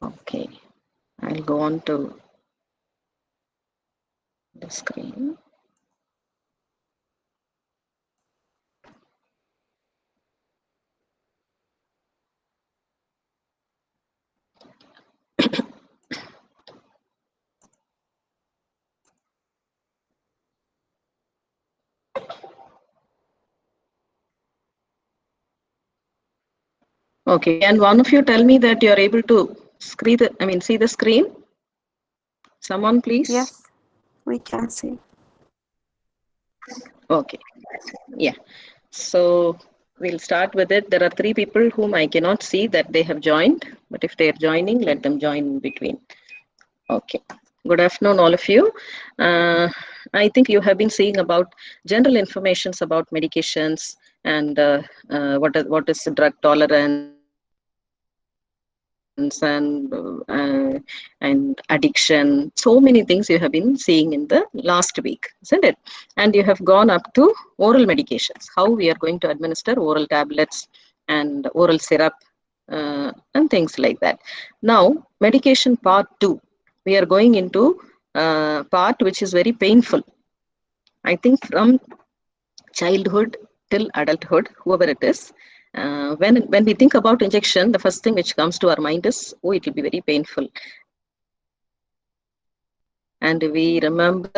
Okay, I'll go on to the screen. Okay, can one of you tell me that you're able to see the screen? Someone, please. Yes, we can see. Okay, yeah. So we'll start with it. There are three people whom I cannot see that they have joined, but if they are joining, let them join in between. Okay. Good afternoon, all of you. Uh, I think you have been seeing about general informations about medications and what is drug tolerance and addiction. So many things you have been seeing in the last week, isn't it? And you have gone up to oral medications, how we are going to administer oral tablets and oral syrup and things like that. Now, medication part 2. We are going into part which is very painful. I think from childhood till adulthood, whoever it is, when we think about injection, the first thing which comes to our mind is, oh, it will be very painful. And we remember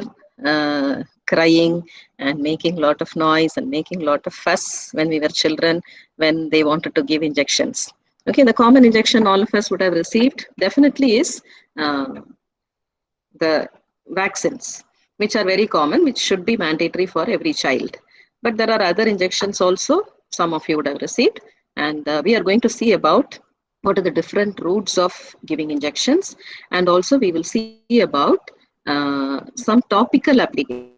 crying and making lot of noise and making lot of fuss when we were children when they wanted to give injections. Okay, the common injection all of us would have received definitely is uh, the vaccines, which are very common, which should be mandatory for every child. But there are other injections also, some of you would have received, and we are going to see about what are the different routes of giving injections, and also we will see about some topical applications.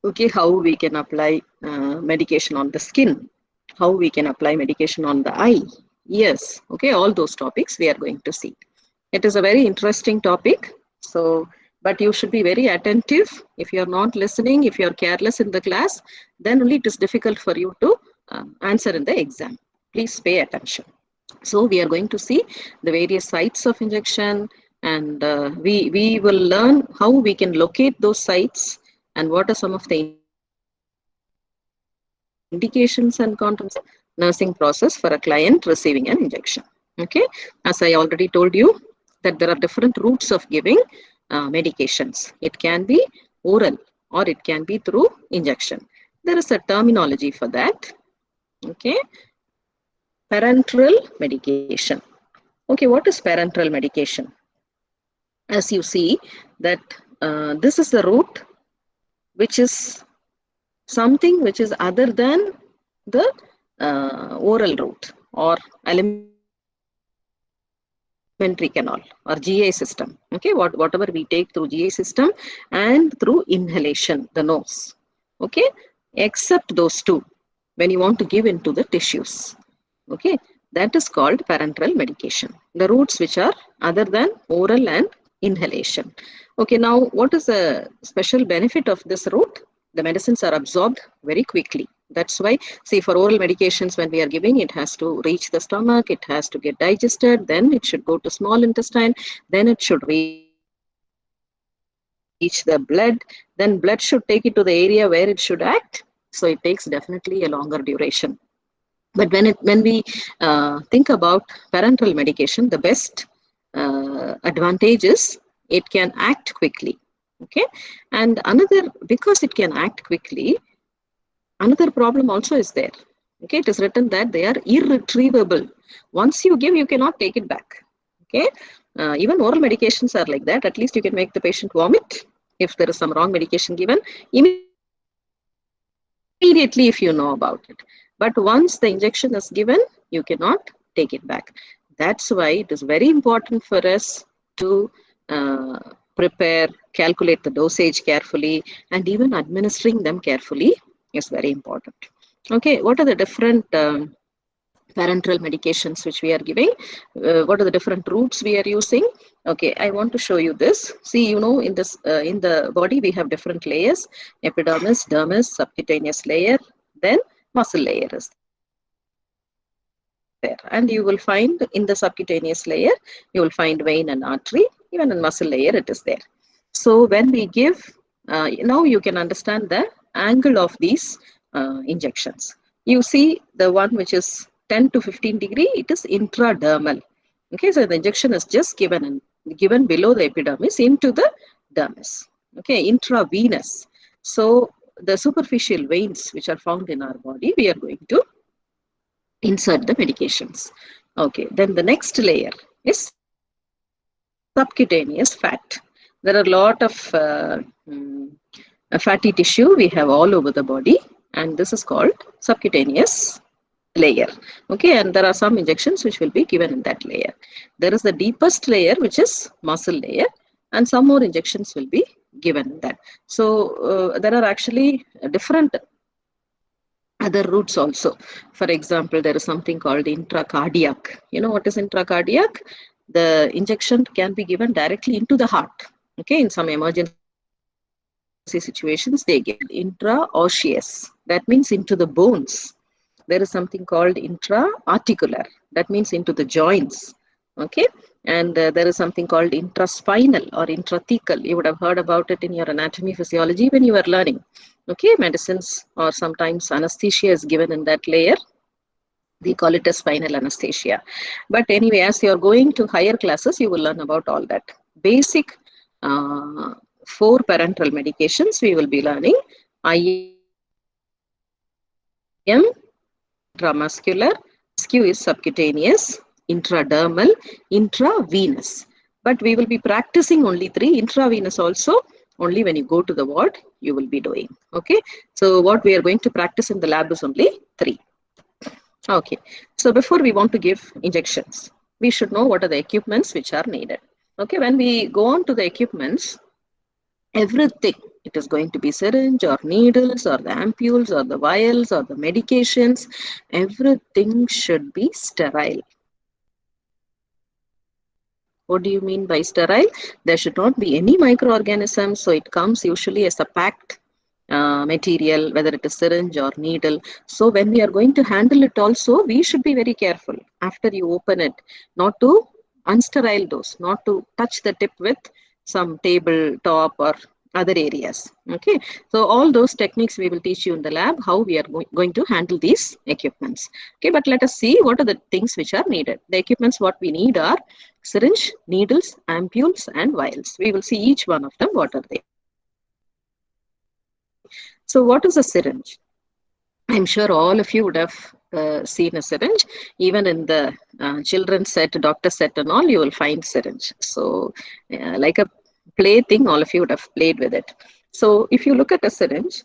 Okay, how we can apply medication on the skin, how we can apply medication on the eye. Yes, okay, all those topics we are going to see. It is a very interesting topic. So, but you should be very attentive. If you are not listening, if you are careless in the class, then only it is difficult for you to answer in the exam. Please pay attention. So we are going to see the various sites of injection, and we will learn how we can locate those sites and what are some of the indications and contours nursing process for a client receiving an injection. Okay, as I already told you that there are different routes of giving medications. It can be oral or it can be through injection. There is a terminology for that. Okay, parenteral medication. Okay, what is parenteral medication? As you see that this is the route which is something which is other than the oral route or alimentary canal or GI system. Okay, whatever we take through GI system and through inhalation, the nose. Okay, except those two, when you want to give into the tissues. Okay, that is called parenteral medication. The routes which are other than oral and inhalation. Okay, now what is the special benefit of this route? The medicines are absorbed very quickly. That's why, see, for oral medications, when we are giving, it has to reach the stomach, it has to get digested, then it should go to small intestine, then it should reach the blood, then blood should take it to the area where it should act. So it takes definitely a longer duration. But when we think about parenteral medication, the best advantage is it can act quickly. Okay, and another, because it can act quickly, another problem also is there. Okay, it is written that they are irretrievable. Once you give, you cannot take it back. Okay, even oral medications are like that. At least you can make the patient vomit if there is some wrong medication given immediately if you know about it. But once the injection is given, you cannot take it back. That's why it is very important for us to prepare, calculate the dosage carefully, and even administering them carefully is very important. Okay, what are the different parenteral medications which we are giving? What are the different routes we are using? Okay, I want to show you this. See, you know, in this in the body we have different layers: epidermis, dermis, subcutaneous layer, then muscle layer is there. And you will find in the subcutaneous layer, you will find vein and artery. Even in muscle layer, it is there. So when we give, now you can understand the angle of these injections. You see the one which is 10 to 15 degree, it is intradermal. Okay, so the injection is just given below the epidermis into the dermis. Okay, intravenous. So the superficial veins which are found in our body, we are going to insert the medications. Okay, then the next layer is subcutaneous fat. There are a lot of fatty tissue we have all over the body, and this is called subcutaneous layer. Okay, and there are some injections which will be given in that layer. There is the deepest layer which is muscle layer, and some more injections will be given in that. So there are actually different other routes also. For example, there is something called intracardiac. You know what is intracardiac? The injection can be given directly into the heart. Okay, in some emergency situations, they give intraosseous. That means into the bones. There is something called intra-articular. That means into the joints. Okay, and there is something called intraspinal or intrathecal. You would have heard about it in your anatomy physiology when you were learning. Okay, medicines or sometimes anesthesia is given in that layer. We call it a spinal anesthesia. But anyway, as you are going to higher classes, you will learn about all that. Basic 4 parenteral medications we will be learning. IM, intramuscular, SQ is subcutaneous, intradermal, intravenous. But we will be practicing only 3. Intravenous also, only when you go to the ward, you will be doing. Okay. So what we are going to practice in the lab is only 3. Okay. So before we want to give injections, we should know what are the equipments which are needed. Okay. When we go on to the equipments, everything, it is going to be syringe or needles or the ampules or the vials or the medications, everything should be sterile. What do you mean by sterile? There should not be any microorganisms. So it comes usually as a packed material, whether it is syringe or needle. So when we are going to handle it also, we should be very careful after you open it, not to unsterile those, not to touch the tip with some tabletop or other areas. Okay, so all those techniques we will teach you in the lab, how we are going to handle these equipments. Okay, but let us see what are the things which are needed. The equipments what we need are syringe, needles, ampules and vials. We will see each one of them, what are they. So what is a syringe? I'm sure all of you would have seen a syringe. Even in the children's set, doctor set and all, you will find syringe. So like a plaything, all of you would have played with it. So if you look at a syringe,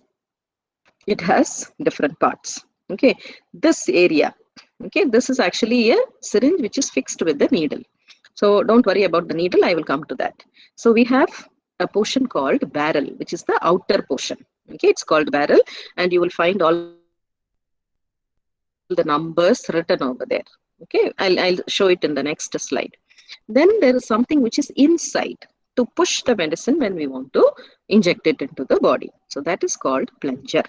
it has different parts. Okay, this area, okay, this is actually a syringe which is fixed with the needle. So don't worry about the needle, I will come to that. So we have a portion called barrel, which is the outer portion. Okay, it's called barrel, and you will find all the numbers written over there. Okay, I'll show it in the next slide. Then there is something which is inside to push the medicine when we want to inject it into the body. So that is called plunger.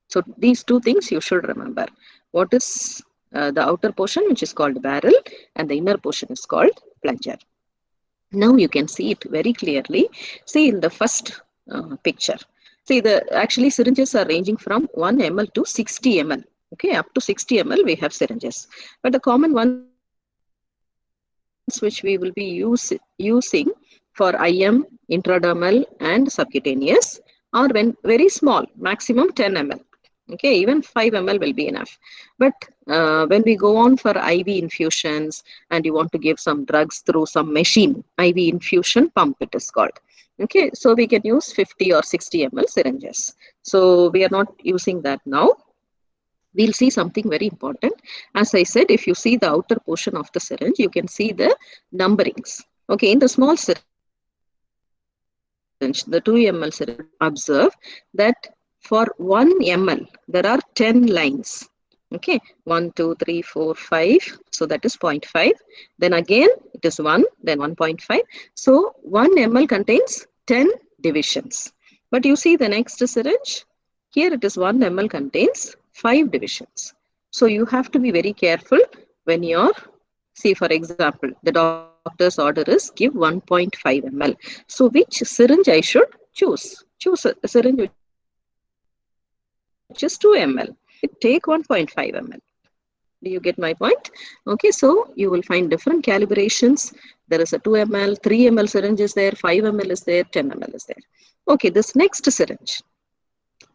So these 2 things you should remember. What is the outer portion, which is called barrel, and the inner portion is called plunger. Now you can see it very clearly. See in the first picture. See, actually syringes are ranging from 1 ml to 60 ml. Okay, up to 60 ml we have syringes. But the common ones which we will be using for IM, intradermal and subcutaneous are very small, maximum 10 ml. Okay, even 5 ml will be enough. But when we go on for IV infusions and you want to give some drugs through some machine, IV infusion pump it is called. Okay, so we can use 50 or 60 ml syringes. So we are not using that now. We'll see something very important. As I said, if you see the outer portion of the syringe, you can see the numberings. Okay, in the small syringe, the 2 ml syringe, observe that for 1 ml, there are 10 lines. Okay, 1, 2, 3, 4, 5. So that is 0.5. Then again, it is 1, then 1.5. So 1 ml contains 10 divisions. But you see the next syringe, here it is 1 ml contains 5 divisions. So you have to be very careful when you're, see for example, the doctor's order is give 1.5 ml. So which syringe I should choose? Choose a syringe which is 2 ml. If I take 2 ml, take 1.5 ml. Do you get my point? Okay, so you will find different calibrations. There is a 2 ml, 3 ml syringe is there, 5 ml is there, 10 ml is there. Okay, this next syringe,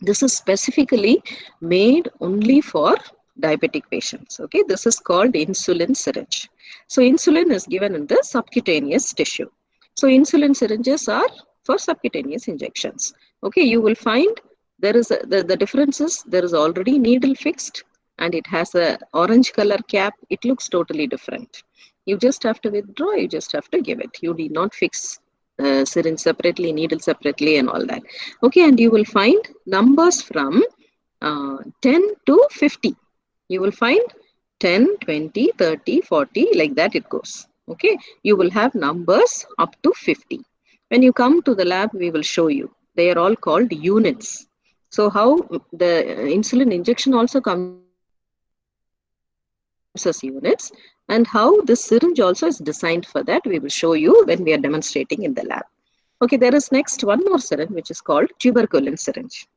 this is specifically made only for diabetic patients. Okay, this is called insulin syringe. So insulin is given in the subcutaneous tissue. So insulin syringes are for subcutaneous injections. Okay, you will find there is the difference is there is already needle fixed and it has a orange color cap. It looks totally different. You just have to withdraw, you just have to give it. You need not fix syringe separately, needle separately and all that. Okay, and you will find numbers from 10 to 50. You will find 10, 20, 30, 40, like that it goes. Okay, you will have numbers up to 50. When you come to the lab, we will show you. They are all called units. So how the insulin injection also comes as units, and how this syringe also is designed for that, we will show you when we are demonstrating in the lab. Okay, there is next one more syringe which is called tuberculin syringe.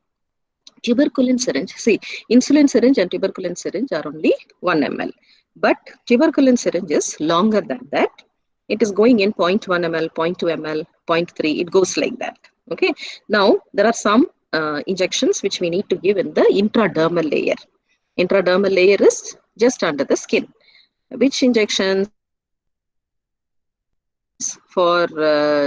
Tuberculin syringe, see, insulin syringe and tuberculin syringe are only 1 ml, but tuberculin syringe is longer than that. It is going in 0.1 ml, 0.2 ml, 0.3, it goes like that. Okay, now there are some injections which we need to give in the intradermal layer. Intradermal layer is just under the skin. Which injections? For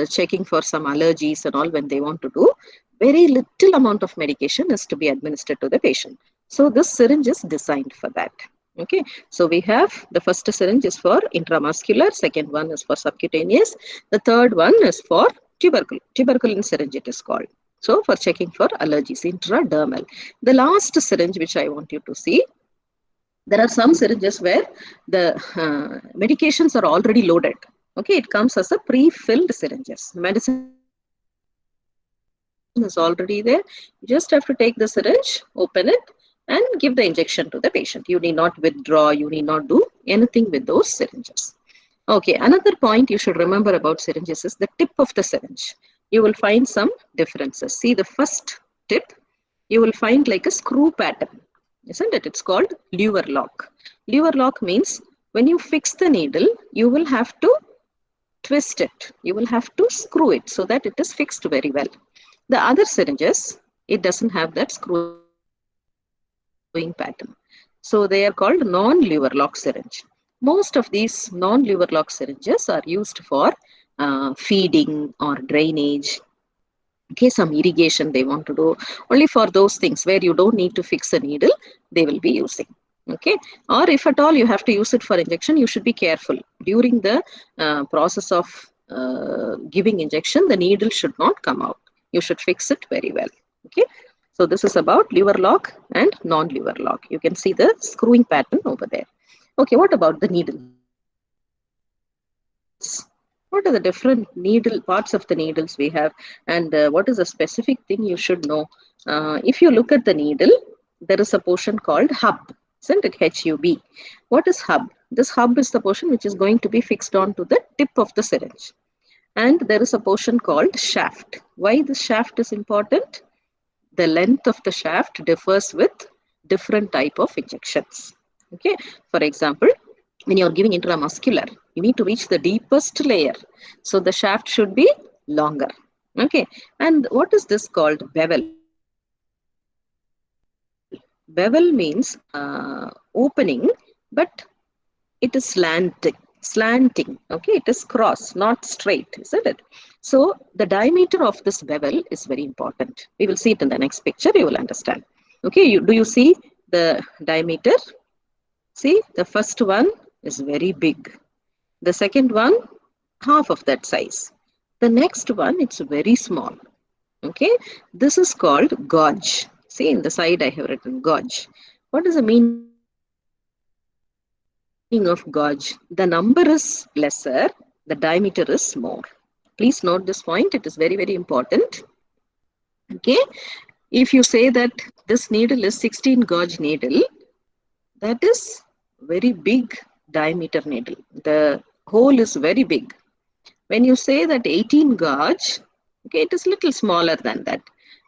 checking for some allergies and all when they want to do. Very little amount of medication is to be administered to the patient. So this syringe is designed for that. Okay, so we have the first syringe is for intramuscular, second one is for subcutaneous, the third one is for tuberculin syringe it is called. So for checking for allergies, intradermal. The last syringe which I want you to see, there are some syringes where the medications are already loaded. Okay, it comes as a pre-filled syringes. Medicine is already there. You just have to take the syringe, open it, and give the injection to the patient. You need not withdraw, you need not do anything with those syringes. Okay, another point you should remember about syringes is the tip of the syringe. You will find some differences. See the first tip, you will find like a screw pattern, isn't it? It's called lever lock. Lever lock means when you fix the needle, you will have to twist it. You will have to screw it so that it is fixed very well. The other syringes, it doesn't have that screwing pattern. So they are called non-lever lock syringe. Most of these non-lever lock syringes are used for feeding or drainage. Okay, some irrigation they want to do. Only for those things where you don't need to fix a needle, they will be using. Okay, or if at all you have to use it for injection, you should be careful. During the process of giving injection, the needle should not come out. You should fix it very well. Okay, so this is about lever lock and non-lever lock. You can see the screwing pattern over there. Okay, what about the needles? What are the different needle parts of the needles we have, and what is a specific thing you should know? If you look at the needle, there is a portion called hub, isn't it? HUB. What is hub? This hub is the portion which is going to be fixed onto the tip of the syringe. And there is a portion called shaft. Why the shaft is important? The length of the shaft differs with different type of injections. Okay, for example, when you are giving intramuscular, you need to reach the deepest layer. So the shaft should be longer. Okay, and what is this called? Bevel. Bevel means opening, but it is slanting. Okay, it is cross, not straight, isn't it? So the diameter of this bevel is very important. We will see it in the next picture. You will understand. Okay, do you see the diameter? See, the first one is very big. The second one, half of that size. The next one, it's very small. Okay, this is called gauge. See, in the side I have written gauge. What is the meaning of gauge? The number is lesser, the diameter is more. Please note this point, it is very, very important. Okay, if you say that this needle is 16 gauge needle, that is very big diameter needle. The hole is very big. When you say that 18 gauge, okay, it is little smaller than that.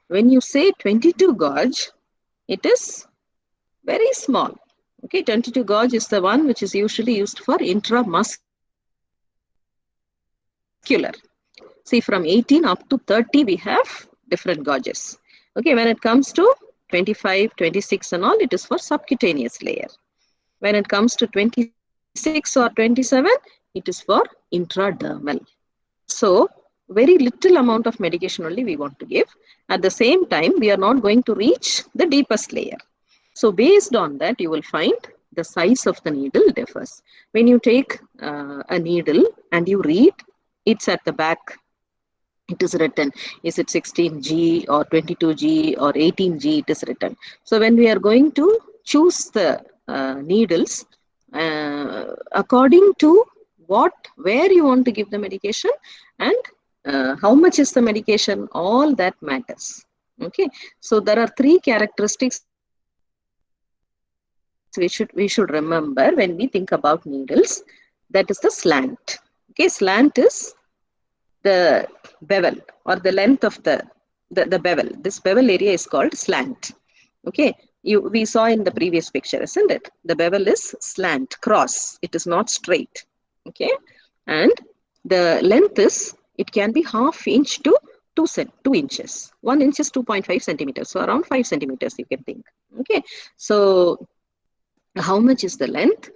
When you say 22 gauge, it is very small. Okay, 22 gauge is the one which is usually used for intramuscular. See, from 18 up to 30, we have different gauges. Okay, when it comes to 25, 26 and all, it is for subcutaneous layer. When it comes to 26 or 27, it is for intradermal. So, very little amount of medication only we want to give. At the same time, we are not going to reach the deepest layer. So, based on that, you will find the size of the needle differs. When you take a needle and you read, it's at the back. It is written, is it 16G or 22G or 18G, it is written. So when we are going to choose the needles, according to where you want to give the medication and how much is the medication, all that matters. Okay, so there are 3 characteristics we should remember when we think about needles. That is the slant. Okay, slant is the bevel or the length of the bevel. This bevel area is called slant. Okay, we saw in the previous picture, isn't it? The bevel is slant, cross. It is not straight. Okay, and the length is, it can be ½ inch to 2 inches. 1 inch is 2.5 centimeters. So around 5 centimeters you can think. Okay, so how much is the length?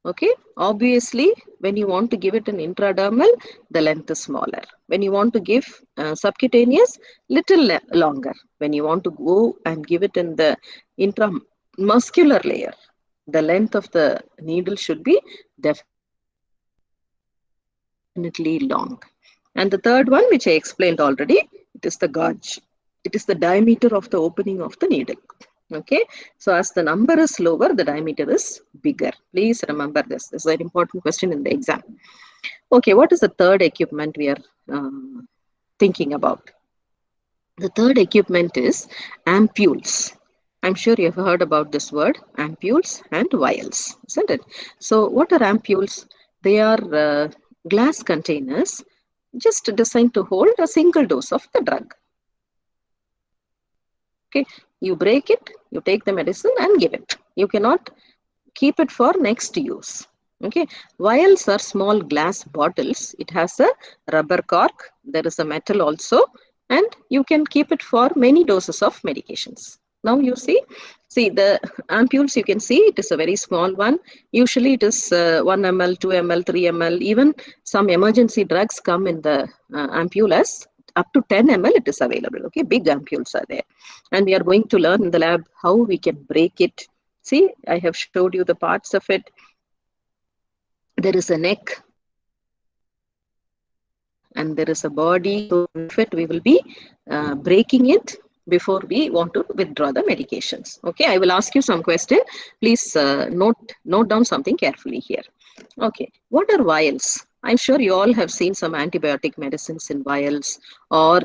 Okay, obviously, when you want to give it an intradermal, the length is smaller. When you want to give subcutaneous, little longer. When you want to go and give it in the intramuscular layer, the length of the needle should be definitely long. And the third one, which I explained already, it is the gauge. It is the diameter of the opening of the needle. Okay, so as the number is lower, the diameter is bigger. Please remember this. This is an important question in the exam. Okay, what is the third equipment we are thinking about? The third equipment is ampules. I'm sure you have heard about this word, ampules and vials, isn't it? So what are ampules? They are glass containers just designed to hold a single dose of the drug. Okay, you break it, you take the medicine and give it. You cannot keep it for next use. Okay, vials are small glass bottles. It has a rubber cork. There is a metal also, and you can keep it for many doses of medications. Now you see the ampules, you can see it is a very small one. Usually it is 1 ml, 2 ml, 3 ml. Even some emergency drugs come in the ampules. Up to 10 ml it is available. Okay, big ampules are there. And we are going to learn in the lab how we can break it. See, I have showed you the parts of it. There is a neck and there is a body. So we will be breaking it before we want to withdraw the medications. Okay, I will ask you some question. Please note down something carefully here. Okay, what are vials? I'm sure you all have seen some antibiotic medicines in vials or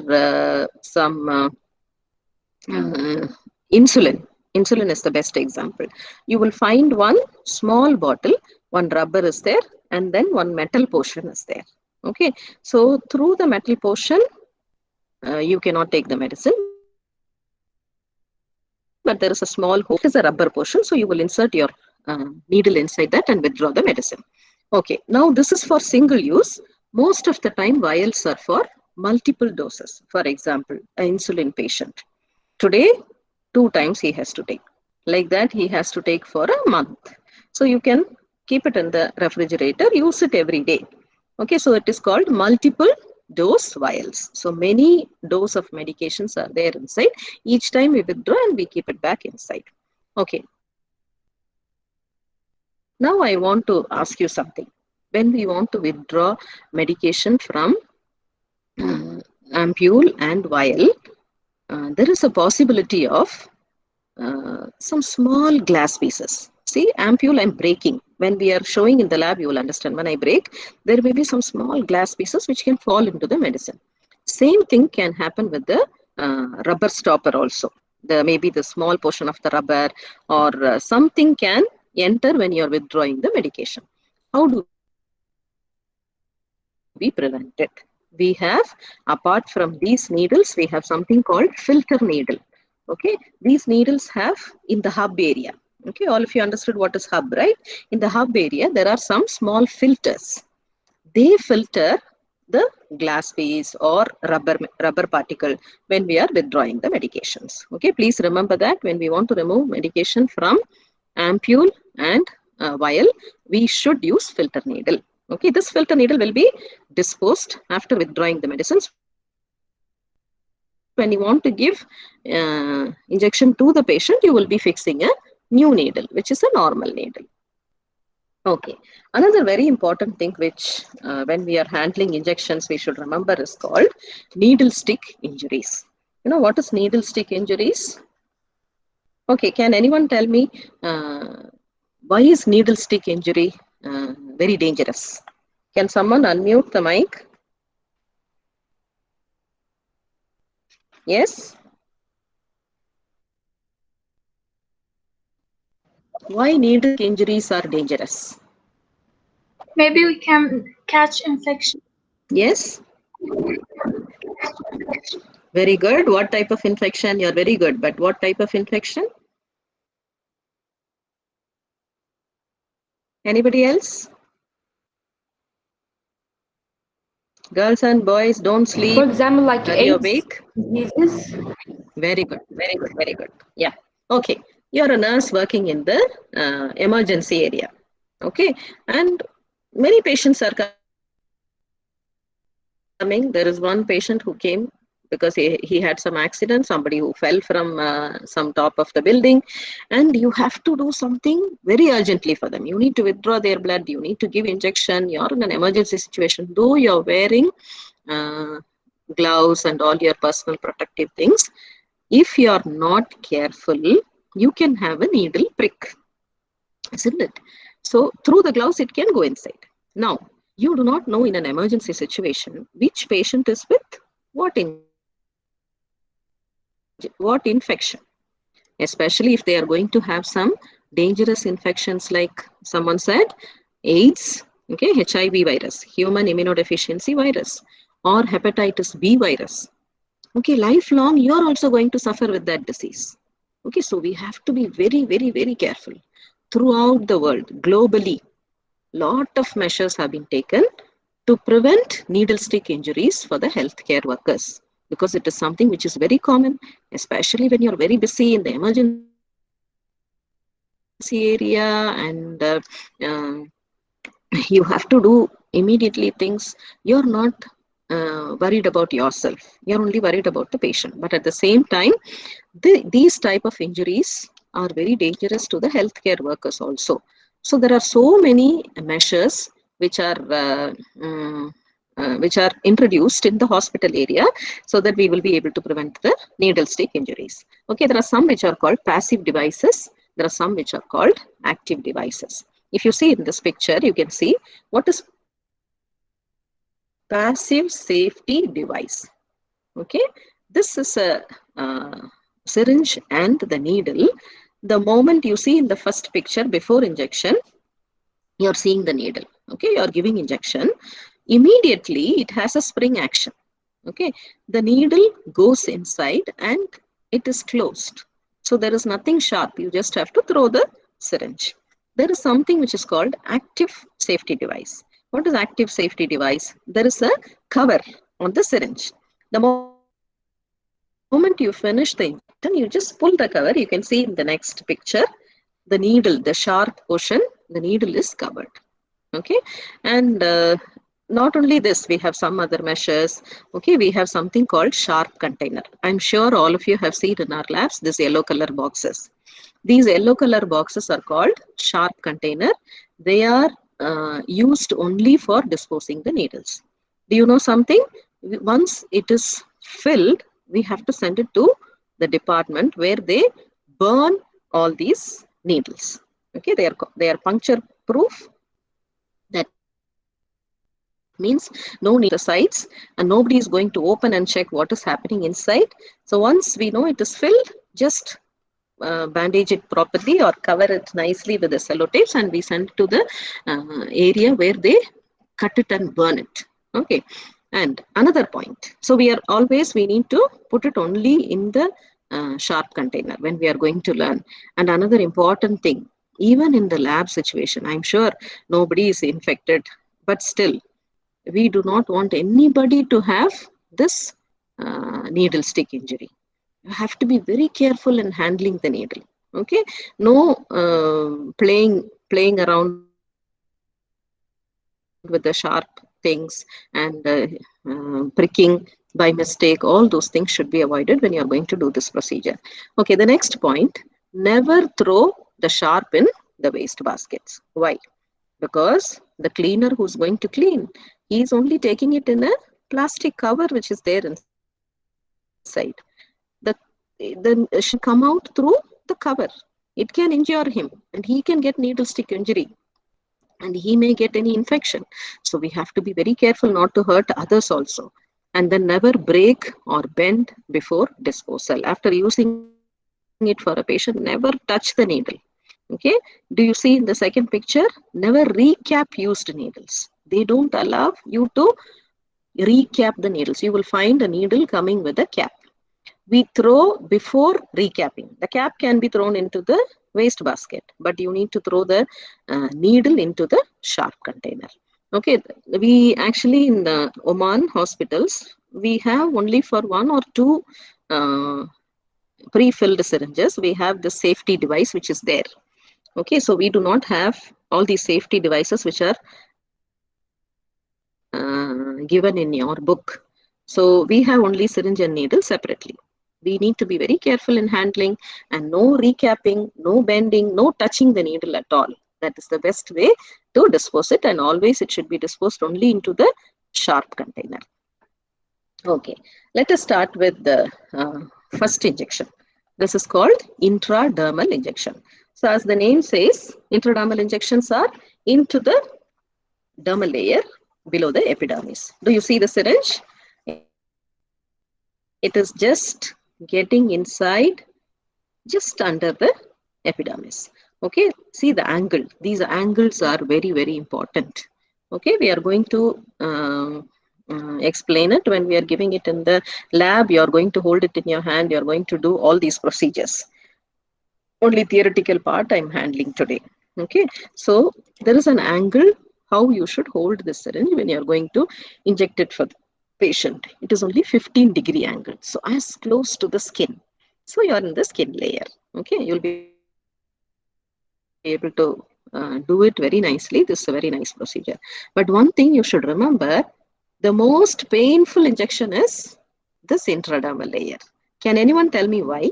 some insulin. Insulin is the best example. You will find one small bottle, one rubber is there, and then one metal portion is there. Okay, so through the metal portion, you cannot take the medicine, but there is a small hole, it is a rubber portion, so you will insert your needle inside that and withdraw the medicine. Okay, now this is for single use. Most of the time, vials are for multiple doses. For example, an insulin patient. Today, 2 times he has to take. Like that, he has to take for a month. So you can keep it in the refrigerator, use it every day. Okay, so it is called multiple dose vials. So many dose of medications are there inside. Each time we withdraw and we keep it back inside. Okay. Now I want to ask you something. When we want to withdraw medication from ampule and vial, there is a possibility of some small glass pieces. See, ampule I'm breaking. When we are showing in the lab, you will understand. When I break, there may be some small glass pieces which can fall into the medicine. Same thing can happen with the rubber stopper also. Maybe the small portion of the rubber or something can enter when you are withdrawing the medication. How do we prevent it? We have, apart from these needles, we have something called filter needle. Okay, these needles have in the hub area. Okay, all of you understood what is hub, right? In the hub area, there are some small filters. They filter the glass piece or rubber particle when we are withdrawing the medications. Okay, please remember that when we want to remove medication from ampule and vial, we should use filter needle. Okay, this filter needle will be disposed after withdrawing the medicines. When you want to give injection to the patient, you will be fixing a new needle, which is a normal needle. Okay, another very important thing which when we are handling injections we should remember is called needle stick injuries. You know what is needle stick injuries? Okay, can anyone tell me why is needle stick injury very dangerous? Can someone unmute the mic? Yes? Why needle injuries are dangerous? Maybe we can catch infection. Yes? Very good. What type of infection? You're very good. But what type of infection? Anybody else? Girls and boys, don't sleep. For example, like Are you AIDS awake? diseases. Very good. Very good. Very good. Yeah. Okay. You're a nurse working in the emergency area. Okay. And many patients are coming. There is one patient who came because he had some accident, somebody who fell from some top of the building, and you have to do something very urgently for them. You need to withdraw their blood, you need to give injection, you're in an emergency situation, though you're wearing gloves and all your personal protective things. If you are not careful, you can have a needle prick, isn't it? So through the gloves, it can go inside. Now, you do not know in an emergency situation which patient is with what infection, especially if they are going to have some dangerous infections like someone said AIDS, okay, HIV virus, human immunodeficiency virus, or hepatitis B virus. Okay, lifelong you are also going to suffer with that disease. Okay, so we have to be very, very, very careful. Throughout the world, globally, lot of measures have been taken to prevent needle stick injuries for the healthcare workers, because it is something which is very common, especially when you're very busy in the emergency area and you have to do immediately things. You're not worried about yourself, you're only worried about the patient. But at the same time, these type of injuries are very dangerous to the healthcare workers also. So there are so many measures which are introduced in the hospital area so that we will be able to prevent the needle stick injuries. Okay, there are some which are called passive devices. There are some which are called active devices. If you see in this picture, you can see what is passive safety device. Okay, this is a syringe and the needle. The moment you see in the first picture before injection, you're seeing the needle. Okay, you're giving injection. Immediately, it has a spring action. Okay, the needle goes inside and it is closed. So there is nothing sharp. You just have to throw the syringe. There is something which is called active safety device. What is active safety device? There is a cover on the syringe. The moment you finish the injection, you just pull the cover. You can see in the next picture, the needle, the sharp portion, the needle is covered. Okay, and not only this, we have some other measures. Okay, we have something called sharp container. I'm sure all of you have seen in our labs this yellow color boxes. These yellow color boxes are called sharp container. They are used only for disposing the needles. Do you know something? Once it is filled, we have to send it to the department where they burn all these needles. Okay, they are puncture proof. That means no need the sides, and nobody is going to open and check what is happening inside. So once we know it is filled, just bandage it properly or cover it nicely with the sellotapes, and we send it to the area where they cut it and burn it. Okay. And another point, so we need to put it only in the sharp container when we are going to learn. And another important thing, even in the lab situation, I'm sure nobody is infected, but still we do not want anybody to have this needle stick injury. You have to be very careful in handling the needle. Okay, no playing around with the sharp things and pricking by mistake. All those things should be avoided when you are going to do this procedure. Okay, the next point, never throw the sharp in the waste baskets. Why? Because the cleaner who's going to clean, he's only taking it in a plastic cover which is there inside. Then should come out through the cover. It can injure him and he can get needle stick injury and he may get any infection. So we have to be very careful not to hurt others also. And then never break or bend before disposal. After using it for a patient, never touch the needle. Okay, do you see in the second picture? Never recap used needles. They don't allow you to recap the needles. You will find a needle coming with a cap. We throw before recapping. The cap can be thrown into the waste basket, but you need to throw the needle into the sharp container. Okay, we actually in the Oman hospitals, we have only for 1 or 2 pre-filled syringes, we have the safety device which is there. Okay, so we do not have all these safety devices which are given in your book. So we have only syringe and needle separately. We need to be very careful in handling, and no recapping, no bending, no touching the needle at all. That is the best way to dispose it, and always it should be disposed only into the sharp container. Okay, let us start with the first injection. This is called intradermal injection. So as the name says, intradermal injections are into the dermal layer below the epidermis. Do you see the syringe? It is just getting inside, just under the epidermis. Okay, see the angle. These angles are very, very important. Okay, we are going to explain it when we are giving it in the lab. You are going to hold it in your hand. You are going to do all these procedures. Only theoretical part I am handling today. Okay, so there is an angle how you should hold the syringe when you are going to inject it for the patient. It is only 15-degree angle, so as close to the skin. So you are in the skin layer. Okay, you'll be able to do it very nicely. This is a very nice procedure. But one thing you should remember, the most painful injection is this intradermal layer. Can anyone tell me why?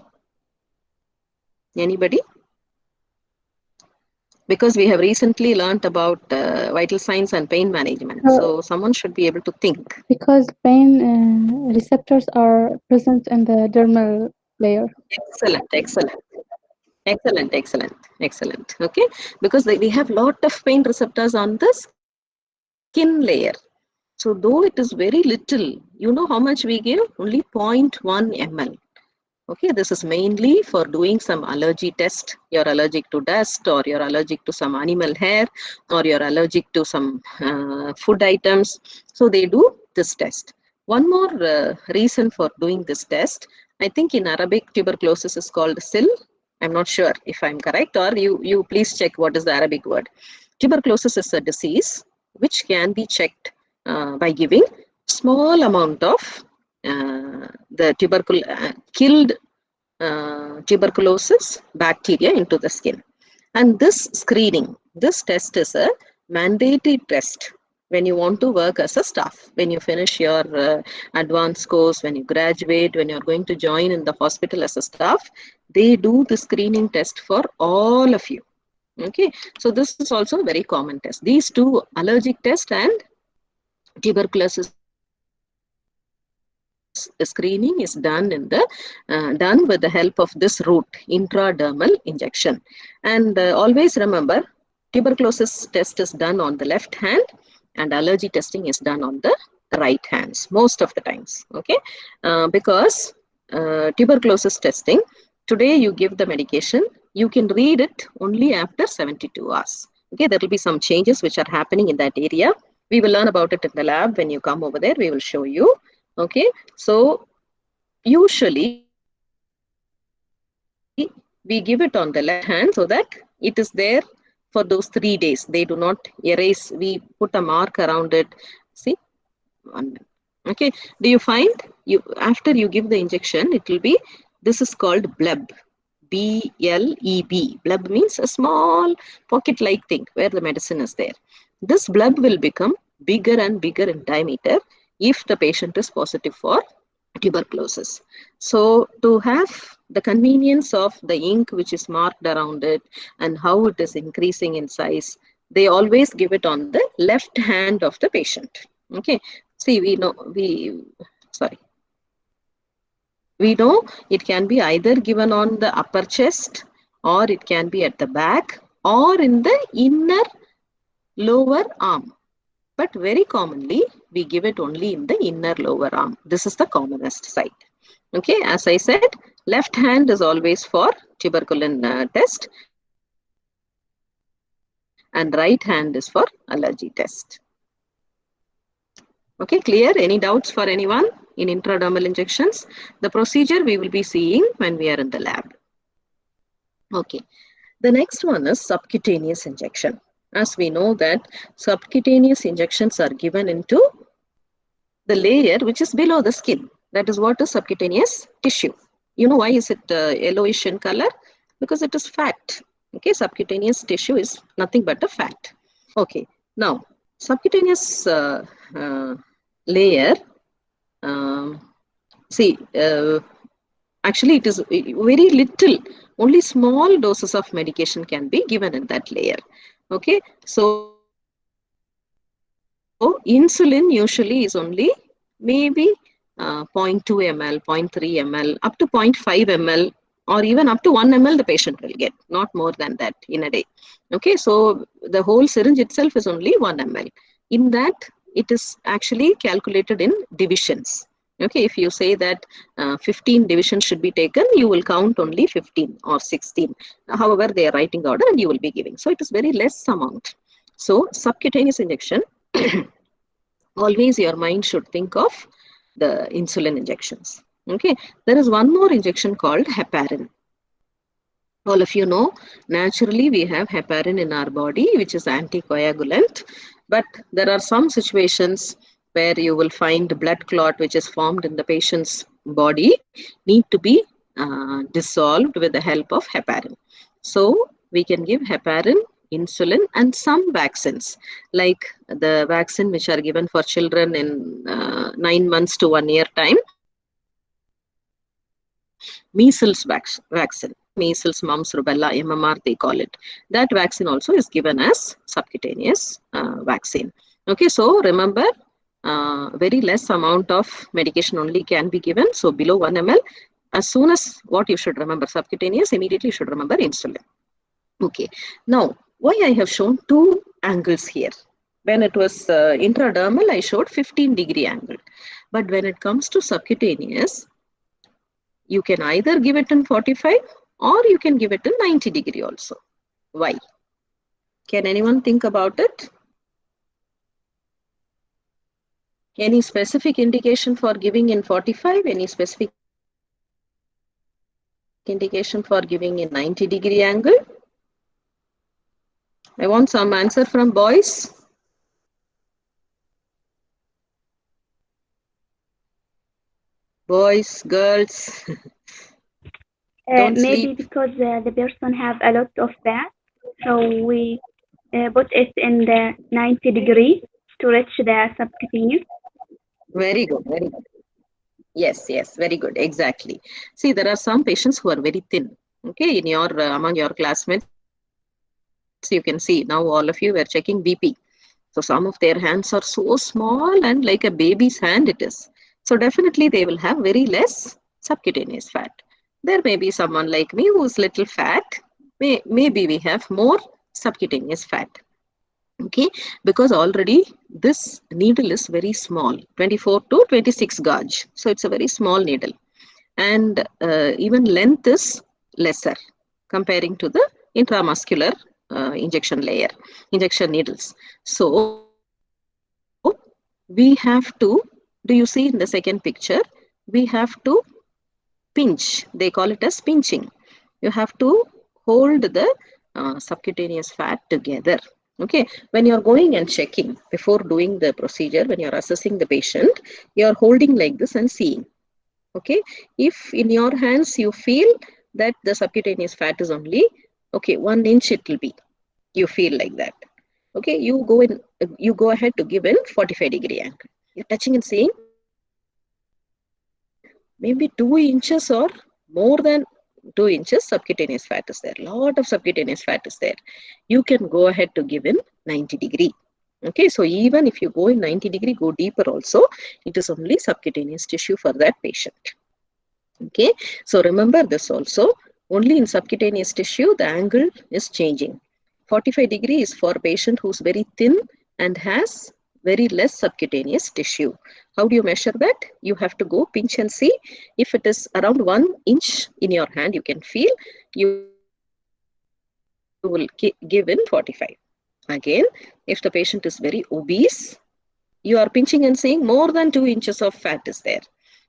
Anybody? Because we have recently learnt about vital signs and pain management. So someone should be able to think. Because pain receptors are present in the dermal layer. Excellent. Okay, because we have lot of pain receptors on the skin layer. So though it is very little, you know how much we give? Only 0.1 ml. Okay, this is mainly for doing some allergy test. You're allergic to dust, or you're allergic to some animal hair, or you're allergic to some food items. So they do this test. One more reason for doing this test, I think in Arabic tuberculosis is called SIL. I'm not sure if I'm correct, or you please check what is the Arabic word. Tuberculosis is a disease which can be checked by giving small amount of the killed tuberculosis bacteria into the skin. And this screening, this test is a mandatory test when you want to work as a staff, when you finish your advanced course, when you graduate, when you're going to join in the hospital as a staff, they do the screening test for all of you. Okay, so this is also a very common test. These two, allergic test and tuberculosis screening, is done in the done with the help of this route, intradermal injection. And always remember, tuberculosis test is done on the left hand and allergy testing is done on the right hands most of the times. Okay, because tuberculosis testing, today you give the medication, you can read it only after 72 hours. Okay, there will be some changes which are happening in that area. We will learn about it in the lab. When you come over there, we will show you. Okay, so usually we give it on the left hand so that it is there for those 3 days. They do not erase. We put a mark around it. See, 1 minute. Okay, do you find you after you give the injection, it will be, this is called bleb. B-L-E-B. Bleb means a small pocket-like thing where the medicine is there. This bleb will become bigger and bigger in diameter if the patient is positive for tuberculosis. So to have the convenience of the ink which is marked around it and how it is increasing in size, they always give it on the left hand of the patient. Okay, see, we know it can be either given on the upper chest, or it can be at the back, or in the inner lower arm. But very commonly, we give it only in the inner lower arm. This is the commonest site. Okay, as I said, left hand is always for tuberculin test, and right hand is for allergy test. Okay, clear? Any doubts for anyone in intradermal injections? The procedure we will be seeing when we are in the lab. Okay, the next one is subcutaneous injection. As we know that subcutaneous injections are given into the layer which is below the skin. That is what is subcutaneous tissue. You know why is it yellowish in color? Because it is fat. Okay, subcutaneous tissue is nothing but a fat. Okay, now subcutaneous layer, actually it is very little, only small doses of medication can be given in that layer. Okay, so insulin usually is only maybe 0.2 ml, 0.3 ml, up to 0.5 ml, or even up to 1 ml the patient will get, not more than that in a day. Okay, so the whole syringe itself is only 1 ml. In that, it is actually calculated in divisions. Okay, if you say that 15 divisions should be taken, you will count only 15 or 16. However, they are writing order and you will be giving. So it is very less amount. So subcutaneous injection, always your mind should think of the insulin injections. Okay, there is one more injection called heparin. All of you know, naturally we have heparin in our body, which is anticoagulant, but there are some situations where you will find blood clot which is formed in the patient's body need to be dissolved with the help of heparin. So we can give heparin, insulin, and some vaccines like the vaccine which are given for children in 9 months to 1 year time. Measles vaccine, measles, mumps, rubella, MMR they call it. That vaccine also is given as subcutaneous vaccine. Okay, so remember, very less amount of medication only can be given. So below 1 ml, as soon as what you should remember subcutaneous, immediately you should remember insulin. Okay, now why I have shown 2 angles here. When it was intradermal, I showed 15-degree angle. But when it comes to subcutaneous, you can either give it in 45 or you can give it in 90-degree also. Why? Can anyone think about it? Any specific indication for giving in 45? Any specific indication for giving in 90-degree angle? I want some answer from boys. Boys, girls. Maybe sleep. because the person have a lot of fat, so we put it in the 90 degrees to reach the subcutaneous. Very good, very good. Yes, yes, very good, exactly. See, there are some patients who are very thin. Okay, in your among your classmates, you can see now all of you were checking BP. So some of their hands are so small and like a baby's hand it is. So definitely they will have very less subcutaneous fat. There may be someone like me who is little fat. Maybe we have more subcutaneous fat. Okay, because already this needle is very small, 24 to 26 gauge. So it's a very small needle. And even length is lesser comparing to the intramuscular injection needles. So we have to, do you see in the second picture, we have to pinch. They call it as pinching. You have to hold the subcutaneous fat together. Okay, when you're going and checking before doing the procedure, when you're assessing the patient, you're holding like this and seeing. Okay, if in your hands you feel that the subcutaneous fat is only, okay, 1 inch it will be, you feel like that. Okay, you go ahead to give in 45-degree angle. You're touching and seeing maybe 2 inches or more than 2 inches subcutaneous fat is there. Lot of subcutaneous fat is there. You can go ahead to give in 90-degree. Okay, so even if you go in 90-degree, go deeper also, it is only subcutaneous tissue for that patient. Okay, so remember this also, only in subcutaneous tissue the angle is changing. 45-degree is for a patient who's very thin and has very less subcutaneous tissue. How do you measure that? You have to go pinch and see. If it is around 1 inch in your hand, you can feel, you will give in 45. Again, if the patient is very obese, you are pinching and seeing more than 2 inches of fat is there.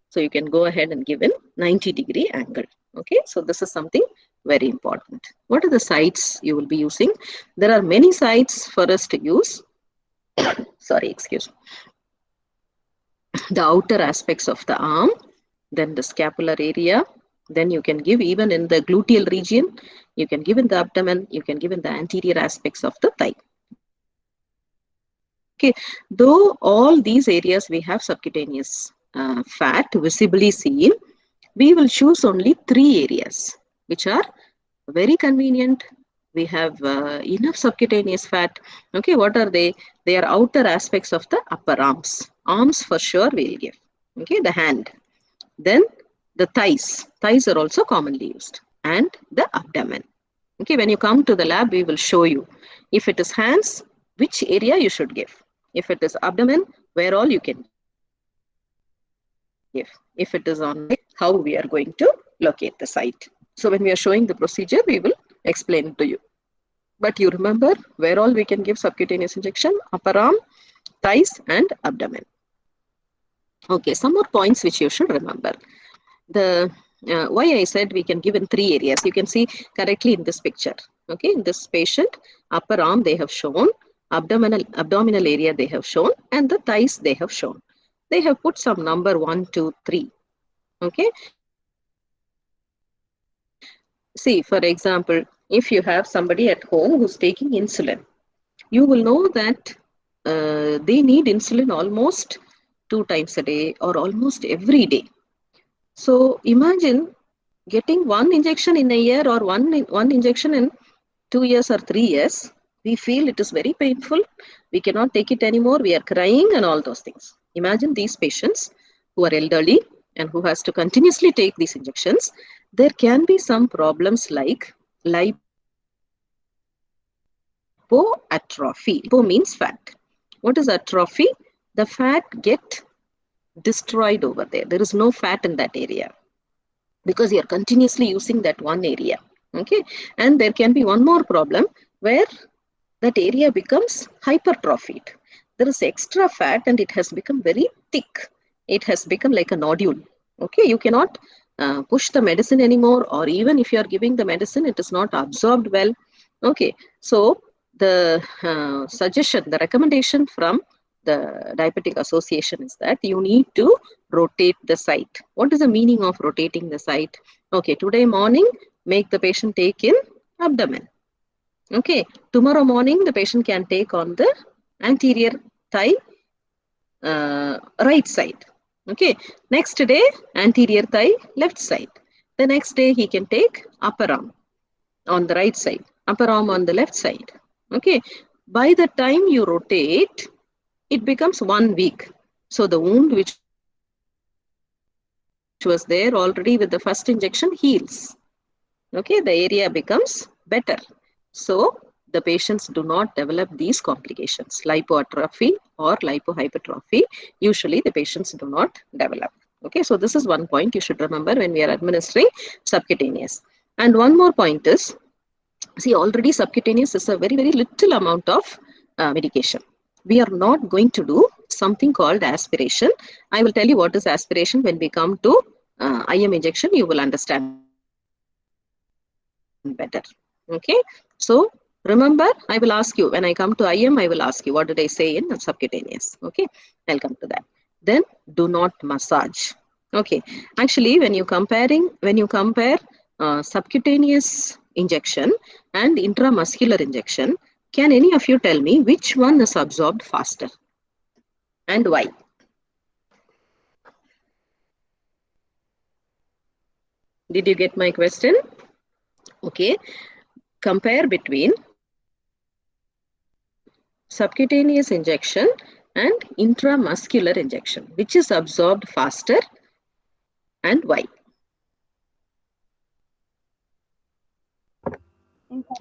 So you can go ahead and give in 90-degree angle. Okay, so this is something very important. What are the sites you will be using? There are many sites for us to use. Sorry, excuse me. The outer aspects of the arm, then the scapular area, then you can give even in the gluteal region, you can give in the abdomen, you can give in the anterior aspects of the thigh. Okay, though all these areas we have subcutaneous fat visibly seen, we will choose only 3 areas which are very convenient. We have enough subcutaneous fat. Okay, what are they? They are outer aspects of the upper arms. Arms for sure we'll give. Okay, the hand. Then the thighs. Thighs are also commonly used. And the abdomen. Okay, when you come to the lab, we will show you. If it is hands, which area you should give. If it is abdomen, where all you can give. If it is on how we are going to locate the site. So when we are showing the procedure, we will explain it to you. But you remember where all we can give subcutaneous injection: upper arm, thighs, and abdomen. Okay, some more points which you should remember. The why I said we can give in 3 areas. You can see correctly in this picture. Okay, in this patient, upper arm they have shown, abdominal area they have shown, and the thighs they have shown. They have put some number 1, 2, 3. Okay. See, for example, if you have somebody at home who's taking insulin, you will know that they need insulin almost 2 times a day or almost every day. So imagine getting 1 injection in a year or one injection in 2 years or 3 years. We feel it is very painful. We cannot take it anymore. We are crying and all those things. Imagine these patients who are elderly and who has to continuously take these injections. There can be some problems like lipoatrophy. Lipo means fat. What is atrophy? The fat get destroyed over there. There is no fat in that area because you are continuously using that one area. Okay, and there can be one more problem where that area becomes hypertrophied. There is extra fat and it has become very thick. It has become like a nodule. Okay, you cannot push the medicine anymore, or even if you are giving the medicine, it is not absorbed well. Okay, so the suggestion, the recommendation from the Diabetic Association is that you need to rotate the site. What is the meaning of rotating the site? Okay, today morning, make the patient take in abdomen. Okay, tomorrow morning, the patient can take on the anterior thigh, right side. Okay, next day, anterior thigh, left side. The next day, he can take upper arm on the right side, upper arm on the left side. Okay, by the time you rotate, it becomes 1 week. So the wound which was there already with the first injection heals. Okay, the area becomes better. So the patients do not develop these complications, lipoatrophy or lipohypertrophy. Usually the patients do not develop. Okay, so this is one point you should remember when we are administering subcutaneous. And one more point is, see, already subcutaneous is a very, very little amount of medication. We are not going to do something called aspiration. I will tell you what is aspiration when we come to IM injection. You will understand better. Okay. So remember, I will ask you when I come to IM, I will ask you what did I say in subcutaneous. Okay. I'll come to that. Then do not massage. Okay. Actually, when you compare subcutaneous injection and intramuscular injection, can any of you tell me which one is absorbed faster and why? Did you get my question? Okay. Compare between subcutaneous injection and intramuscular injection. Which is absorbed faster and why?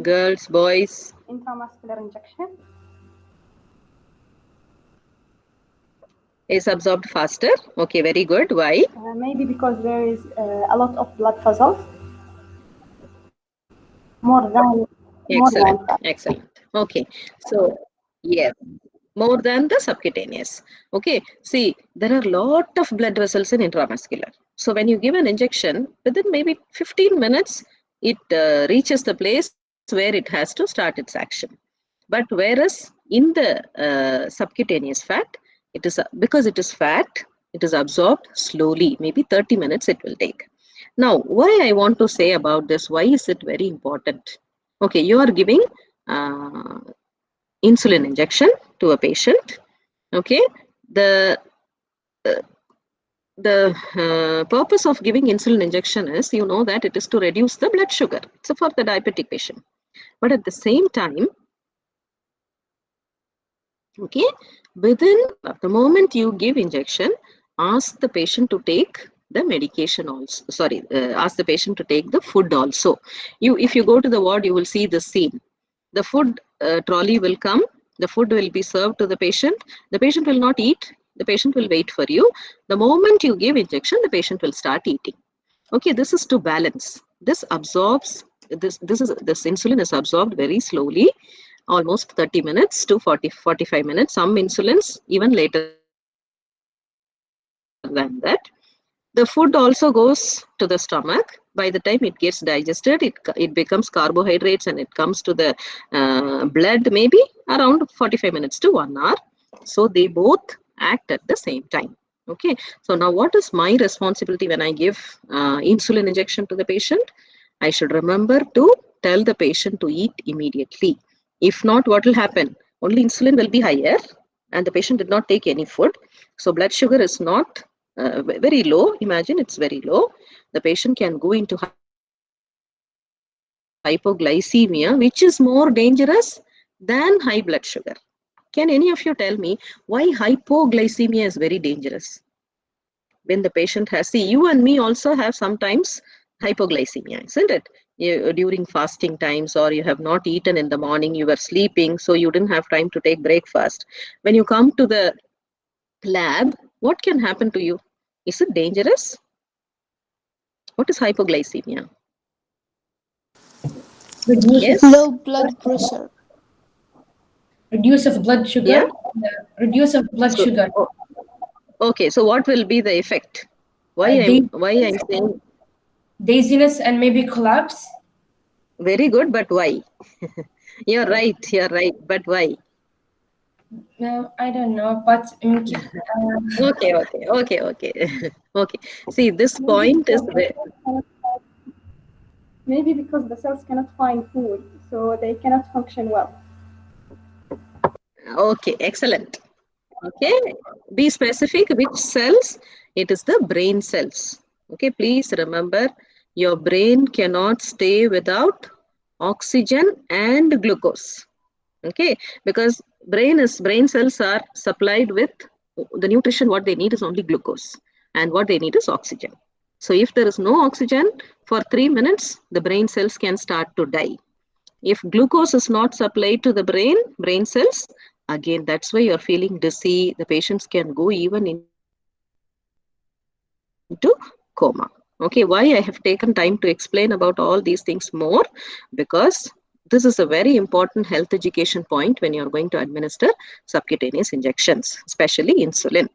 Girls, boys? Intramuscular injection. Is absorbed faster. Okay, very good. Why? Maybe because there is a lot of blood vessels. More than. Excellent. Okay, so yes, more than the subcutaneous. Okay, see, there are a lot of blood vessels in intramuscular. So when you give an injection, within maybe 15 minutes, it reaches the place where it has to start its action. But whereas in the subcutaneous fat, it is because it is fat, it is absorbed slowly. Maybe 30 minutes it will take. Now, why I want to say about this? Why is it very important? Okay, you are giving insulin injection to a patient. Okay, the purpose of giving insulin injection is, you know, that it is to reduce the blood sugar. So for the diabetic patient, but at the same time, okay, within the moment you give injection, ask the patient to take the medication also. Sorry, ask the patient to take the food also. If you go to the ward, you will see the scene. The food trolley will come. The food will be served to the patient. The patient will not eat. The patient will wait for you. The moment you give injection, the patient will start eating. Okay, this is to balance. This absorbs. This insulin is absorbed very slowly, almost 30 minutes to 45 minutes. Some insulins even later than that. The food also goes to the stomach. By the time it gets digested, it becomes carbohydrates and it comes to the blood maybe around 45 minutes to 1 hour. So they both act at the same time. Okay. So now what is my responsibility when I give insulin injection to the patient? I should remember to tell the patient to eat immediately. If not, what will happen? Only insulin will be higher and the patient did not take any food. So blood sugar is not very low. Imagine it's very low. The patient can go into hypoglycemia, which is more dangerous than high blood sugar. Can any of you tell me why hypoglycemia is very dangerous? When the patient has, see, you and me also have sometimes hypoglycemia, isn't it? During fasting times, or you have not eaten in the morning, you were sleeping, so you didn't have time to take breakfast. When you come to the lab, what can happen to you? Is it dangerous? What is hypoglycemia? Yes. Low blood pressure. Reduce of blood sugar. Yeah. Reduce of blood sugar. Okay, so what will be the effect? Why I'm saying dizziness and maybe collapse. Very good, but why? You're right, but why? No, I don't know, but okay. Okay. See, this point is maybe because the cells cannot find food, so they cannot function well. Okay, excellent. Okay, be specific which cells. It is the brain cells. Okay, please remember, your brain cannot stay without oxygen and glucose. Okay, because brain cells are supplied with the nutrition. What they need is only glucose, and what they need is oxygen. So if there is no oxygen for 3 minutes, the brain cells can start to die. If glucose is not supplied to the brain cells, again, that's why you're feeling dizzy. The patients can go even into coma. Okay, why I have taken time to explain about all these things more? Because this is a very important health education point when you're going to administer subcutaneous injections, especially insulin.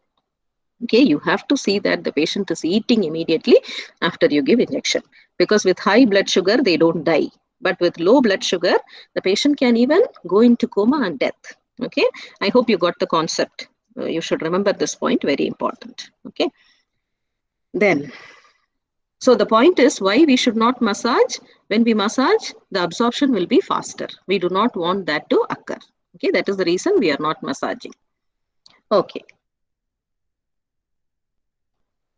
Okay, you have to see that the patient is eating immediately after you give injection, because with high blood sugar, they don't die. But with low blood sugar, the patient can even go into coma and death. Okay, I hope you got the concept. You should remember this point, very important. Okay, then, so the point is why we should not massage. When we massage, the absorption will be faster. We do not want that to occur. Okay, that is the reason we are not massaging. Okay.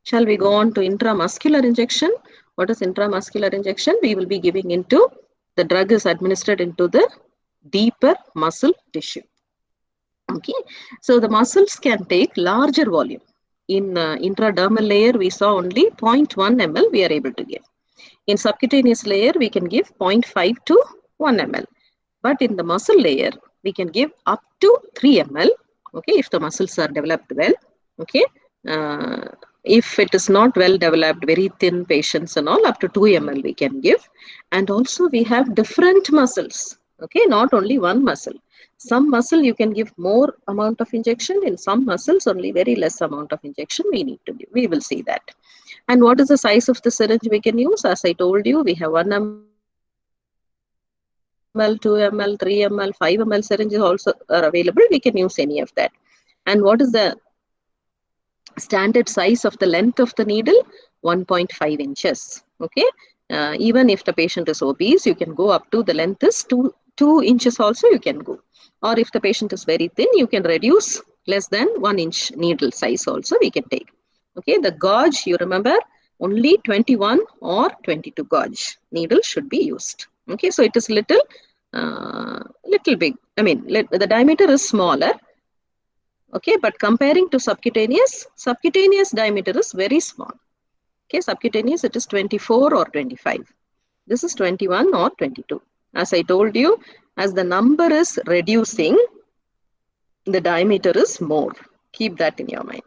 Shall we go on to intramuscular injection? What is intramuscular injection? We will be giving into, the drug is administered into the deeper muscle tissue. Okay, so the muscles can take larger volume. In intradermal layer, we saw only 0.1 ml we are able to give. In subcutaneous layer, we can give 0.5 to 1 ml. But in the muscle layer, we can give up to 3 ml. Okay, if the muscles are developed well. Okay. If it is not well developed, very thin patients and all, up to 2 ml we can give. And also we have different muscles. Okay, not only one muscle. Some muscle you can give more amount of injection. In some muscles, only very less amount of injection we need to give. We will see that. And what is the size of the syringe we can use? As I told you, we have 1 ml, 2 ml, 3 ml, 5 ml syringes also are available. We can use any of that. And what is the standard size of the length of the needle? 1.5 inches. Okay. Even if the patient is obese, you can go up to, the length is 2 inches also you can go. Or if the patient is very thin, you can reduce less than 1 inch needle size also we can take. Okay. The gauge, you remember, only 21 or 22 gauge needle should be used. Okay. So it is little big. I mean, the diameter is smaller. Okay, but comparing to subcutaneous diameter is very small. Okay, subcutaneous, it is 24 or 25. This is 21 or 22. As I told you, as the number is reducing, the diameter is more. Keep that in your mind.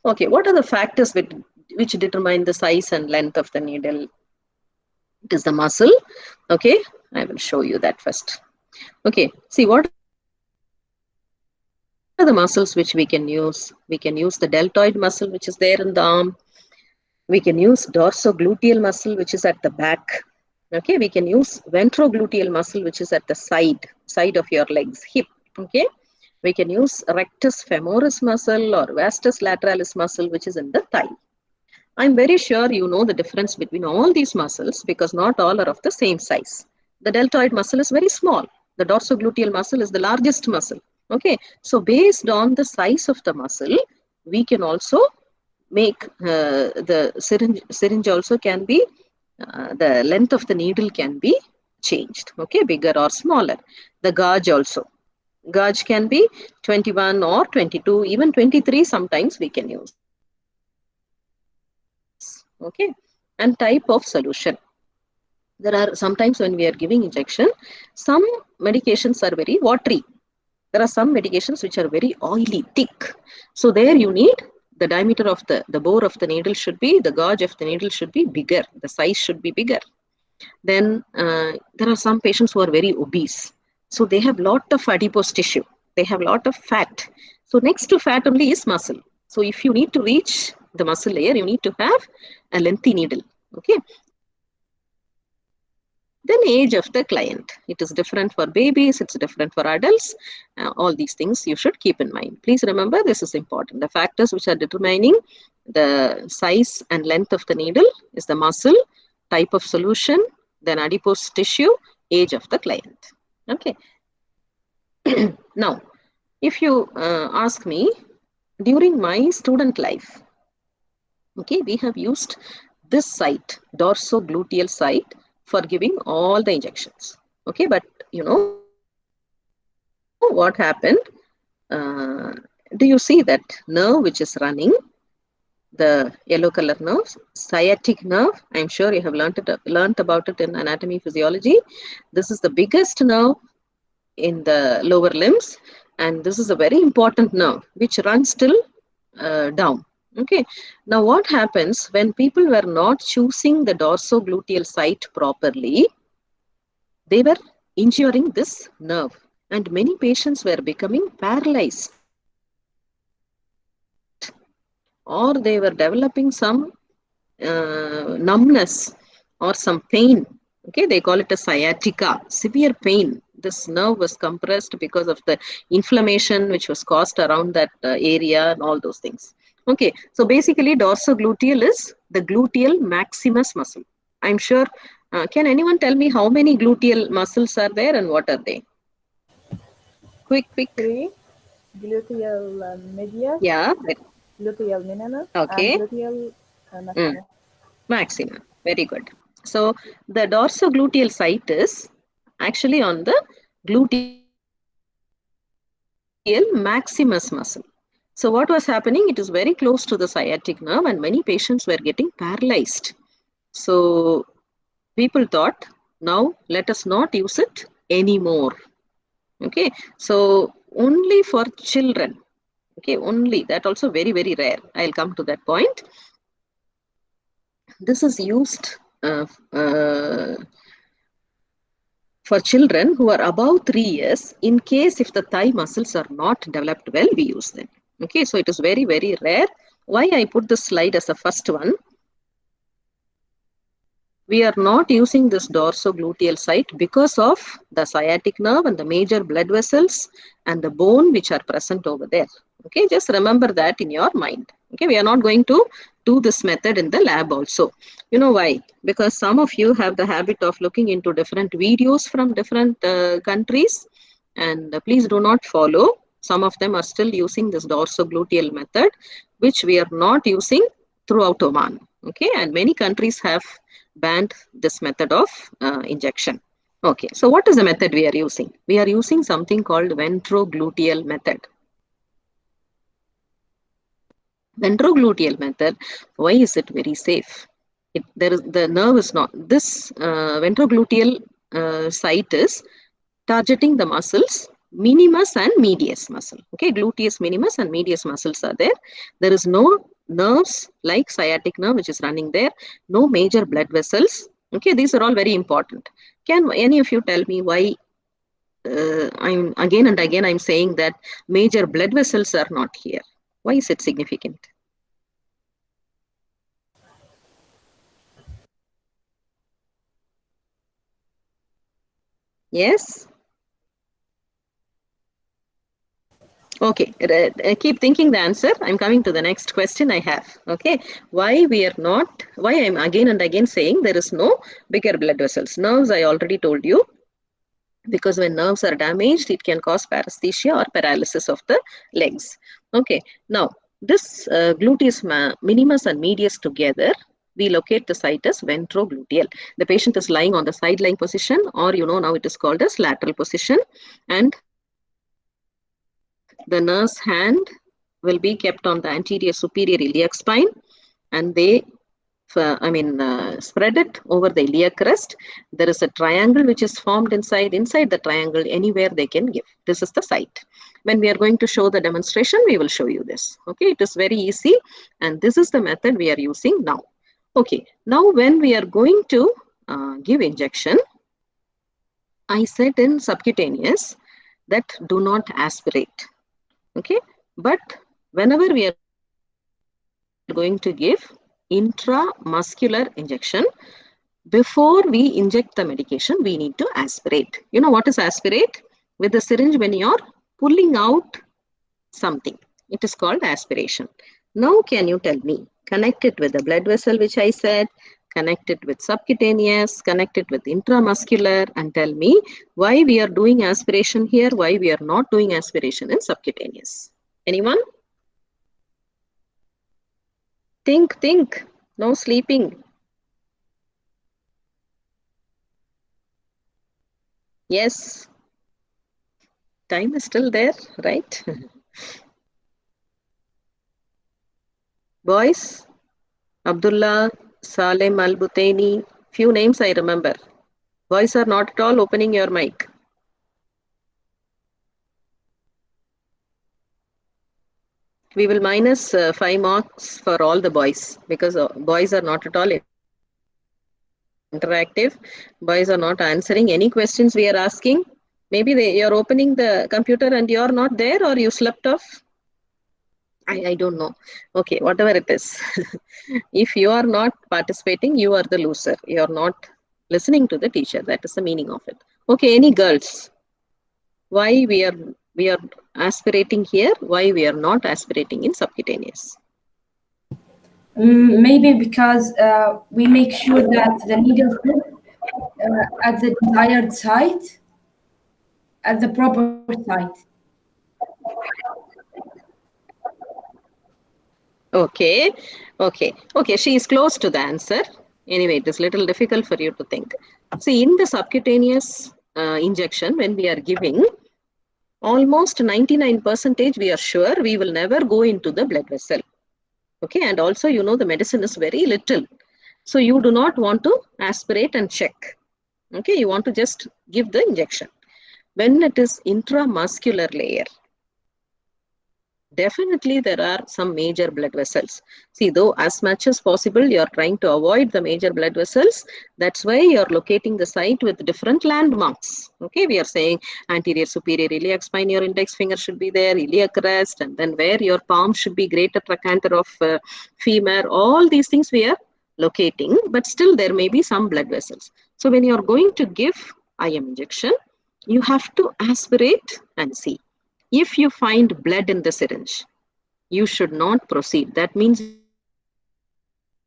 Okay, what are the factors which determine the size and length of the needle? It is the muscle. Okay, I will show you that first. Okay, see what are the muscles which we can use? We can use the deltoid muscle, which is there in the arm. We can use dorsogluteal muscle, which is at the back. Okay, we can use ventrogluteal muscle, which is at the side of your legs, hip. Okay, we can use rectus femoris muscle or vastus lateralis muscle, which is in the thigh. I'm very sure you know the difference between all these muscles, because not all are of the same size. The deltoid muscle is very small. The dorsogluteal muscle is the largest muscle. Okay, so based on the size of the muscle, we can also make the syringe also can be, the length of the needle can be changed. Okay, bigger or smaller. The gauge also. Gauge can be 21 or 22, even 23 sometimes we can use. Okay, and type of solution. There are sometimes when we are giving injection, some medications are very watery. There are some medications which are very oily, thick. So there you need the diameter of the bore of the needle should be, the gauge of the needle should be bigger. The size should be bigger. Then there are some patients who are very obese. So they have lot of adipose tissue. They have lot of fat. So next to fat only is muscle. So if you need to reach the muscle layer, you need to have a lengthy needle. Okay. Then age of the client. It is different for babies, it's different for adults. All these things you should keep in mind. Please remember, this is important. The factors which are determining the size and length of the needle is the muscle, type of solution, then adipose tissue, age of the client. Okay. Now, if you ask me, during my student life, okay, we have used this site, dorsogluteal site, for giving all the injections. Okay, but you know what happened? Do you see that nerve which is running? The yellow color nerve, sciatic nerve. I'm sure you have learnt about it in anatomy physiology. This is the biggest nerve in the lower limbs, and this is a very important nerve which runs till down. Okay. Now what happens when people were not choosing the dorsogluteal site properly? They were injuring this nerve, and many patients were becoming paralyzed, or they were developing some numbness or some pain. Okay, they call it a sciatica, severe pain. This nerve was compressed because of the inflammation which was caused around that area and all those things. Okay, so basically dorsogluteal is the gluteal maximus muscle. I'm sure, can anyone tell me how many gluteal muscles are there and what are they? Quick. 3. Gluteal medius, Yeah, gluteal minimus, okay. and gluteal maximus. Maxima. Very good. So the dorsogluteal site is actually on the gluteal maximus muscle. So what was happening? It is very close to the sciatic nerve, and many patients were getting paralyzed. So people thought, now let us not use it anymore. Okay. So only for children. Okay. Only that also very, very rare. I'll come to that point. This is used for children who are above 3 years. In case if the thigh muscles are not developed well, we use them. Okay, so it is very, very rare. Why I put this slide as the first one? We are not using this dorsogluteal site because of the sciatic nerve and the major blood vessels and the bone which are present over there. Okay, just remember that in your mind. Okay, we are not going to do this method in the lab also. You know why? Because some of you have the habit of looking into different videos from different countries, and please do not follow. Some of them are still using this dorsogluteal method, which we are not using throughout Oman. Okay, and many countries have banned this method of injection. Okay, so what is the method we are using? We are using something called ventrogluteal method. Ventrogluteal method, why is it very safe? The nerve is not, this ventrogluteal site is targeting the muscles minimus and medius muscle. Okay, gluteus minimus and medius muscles are there. There is no nerves like sciatic nerve which is running there, no major blood vessels. Okay, these are all very important. Can any of you tell me why I'm again and again I'm saying that major blood vessels are not here? Why is it significant? Yes? Okay, keep thinking the answer. I'm coming to the next question I have. Okay, why I'm again and again saying there is no bigger blood vessels. Nerves, I already told you, because when nerves are damaged, it can cause paresthesia or paralysis of the legs. Okay, now this gluteus minimus and medius together, we locate the site as ventrogluteal. The patient is lying on the side lying position, or now it is called as lateral position, and the nurse hand will be kept on the anterior superior iliac spine, and they spread it over the iliac crest. There is a triangle which is formed inside the triangle, anywhere they can give. This is the site. When we are going to show the demonstration, we will show you this. Okay, it is very easy, and this is the method we are using now. Okay, now when we are going to give injection, I said in subcutaneous that do not aspirate. Okay, but whenever we are going to give intramuscular injection, before we inject the medication, we need to aspirate. You know what is aspirate? With the syringe, when you are pulling out something, it is called aspiration. Now, can you tell me, connect it with the blood vessel, which I said, connect it with subcutaneous, connect it with intramuscular, and tell me why we are doing aspiration here, why we are not doing aspiration in subcutaneous. Anyone? Think. No sleeping. Yes. Time is still there, right? Boys, Abdullah, Salem Al-Butaini, few names I remember. Boys are not at all opening your mic. we will minus 5 marks for all the boys, because boys are not at all interactive. Boys are not answering any questions we are asking. Maybe you're opening the computer and you're not there, or you slept off. I don't know. Okay, whatever it is. If you are not participating, you are the loser. You are not listening to the teacher. That is the meaning of it. Okay, any girls? Why we are aspirating here? Why we are not aspirating in subcutaneous? Maybe because we make sure that the needle fit at the desired site, at the proper site. Okay, okay, okay. She is close to the answer. Anyway, it is little difficult for you to think. See, in the subcutaneous injection, when we are giving, almost 99% we are sure we will never go into the blood vessel. Okay, and also, you know, the medicine is very little. So you do not want to aspirate and check. Okay, you want to just give the injection. When it is intramuscular layer, definitely there are some major blood vessels. See, though as much as possible you are trying to avoid the major blood vessels, that's why you are locating the site with different landmarks. Okay, we are saying anterior superior iliac spine, your index finger should be there, iliac crest, and then where your palm should be, greater trochanter of femur. All these things we are locating, but still there may be some blood vessels. So when you are going to give IM injection, you have to aspirate and see. If you find blood in the syringe, you should not proceed. That means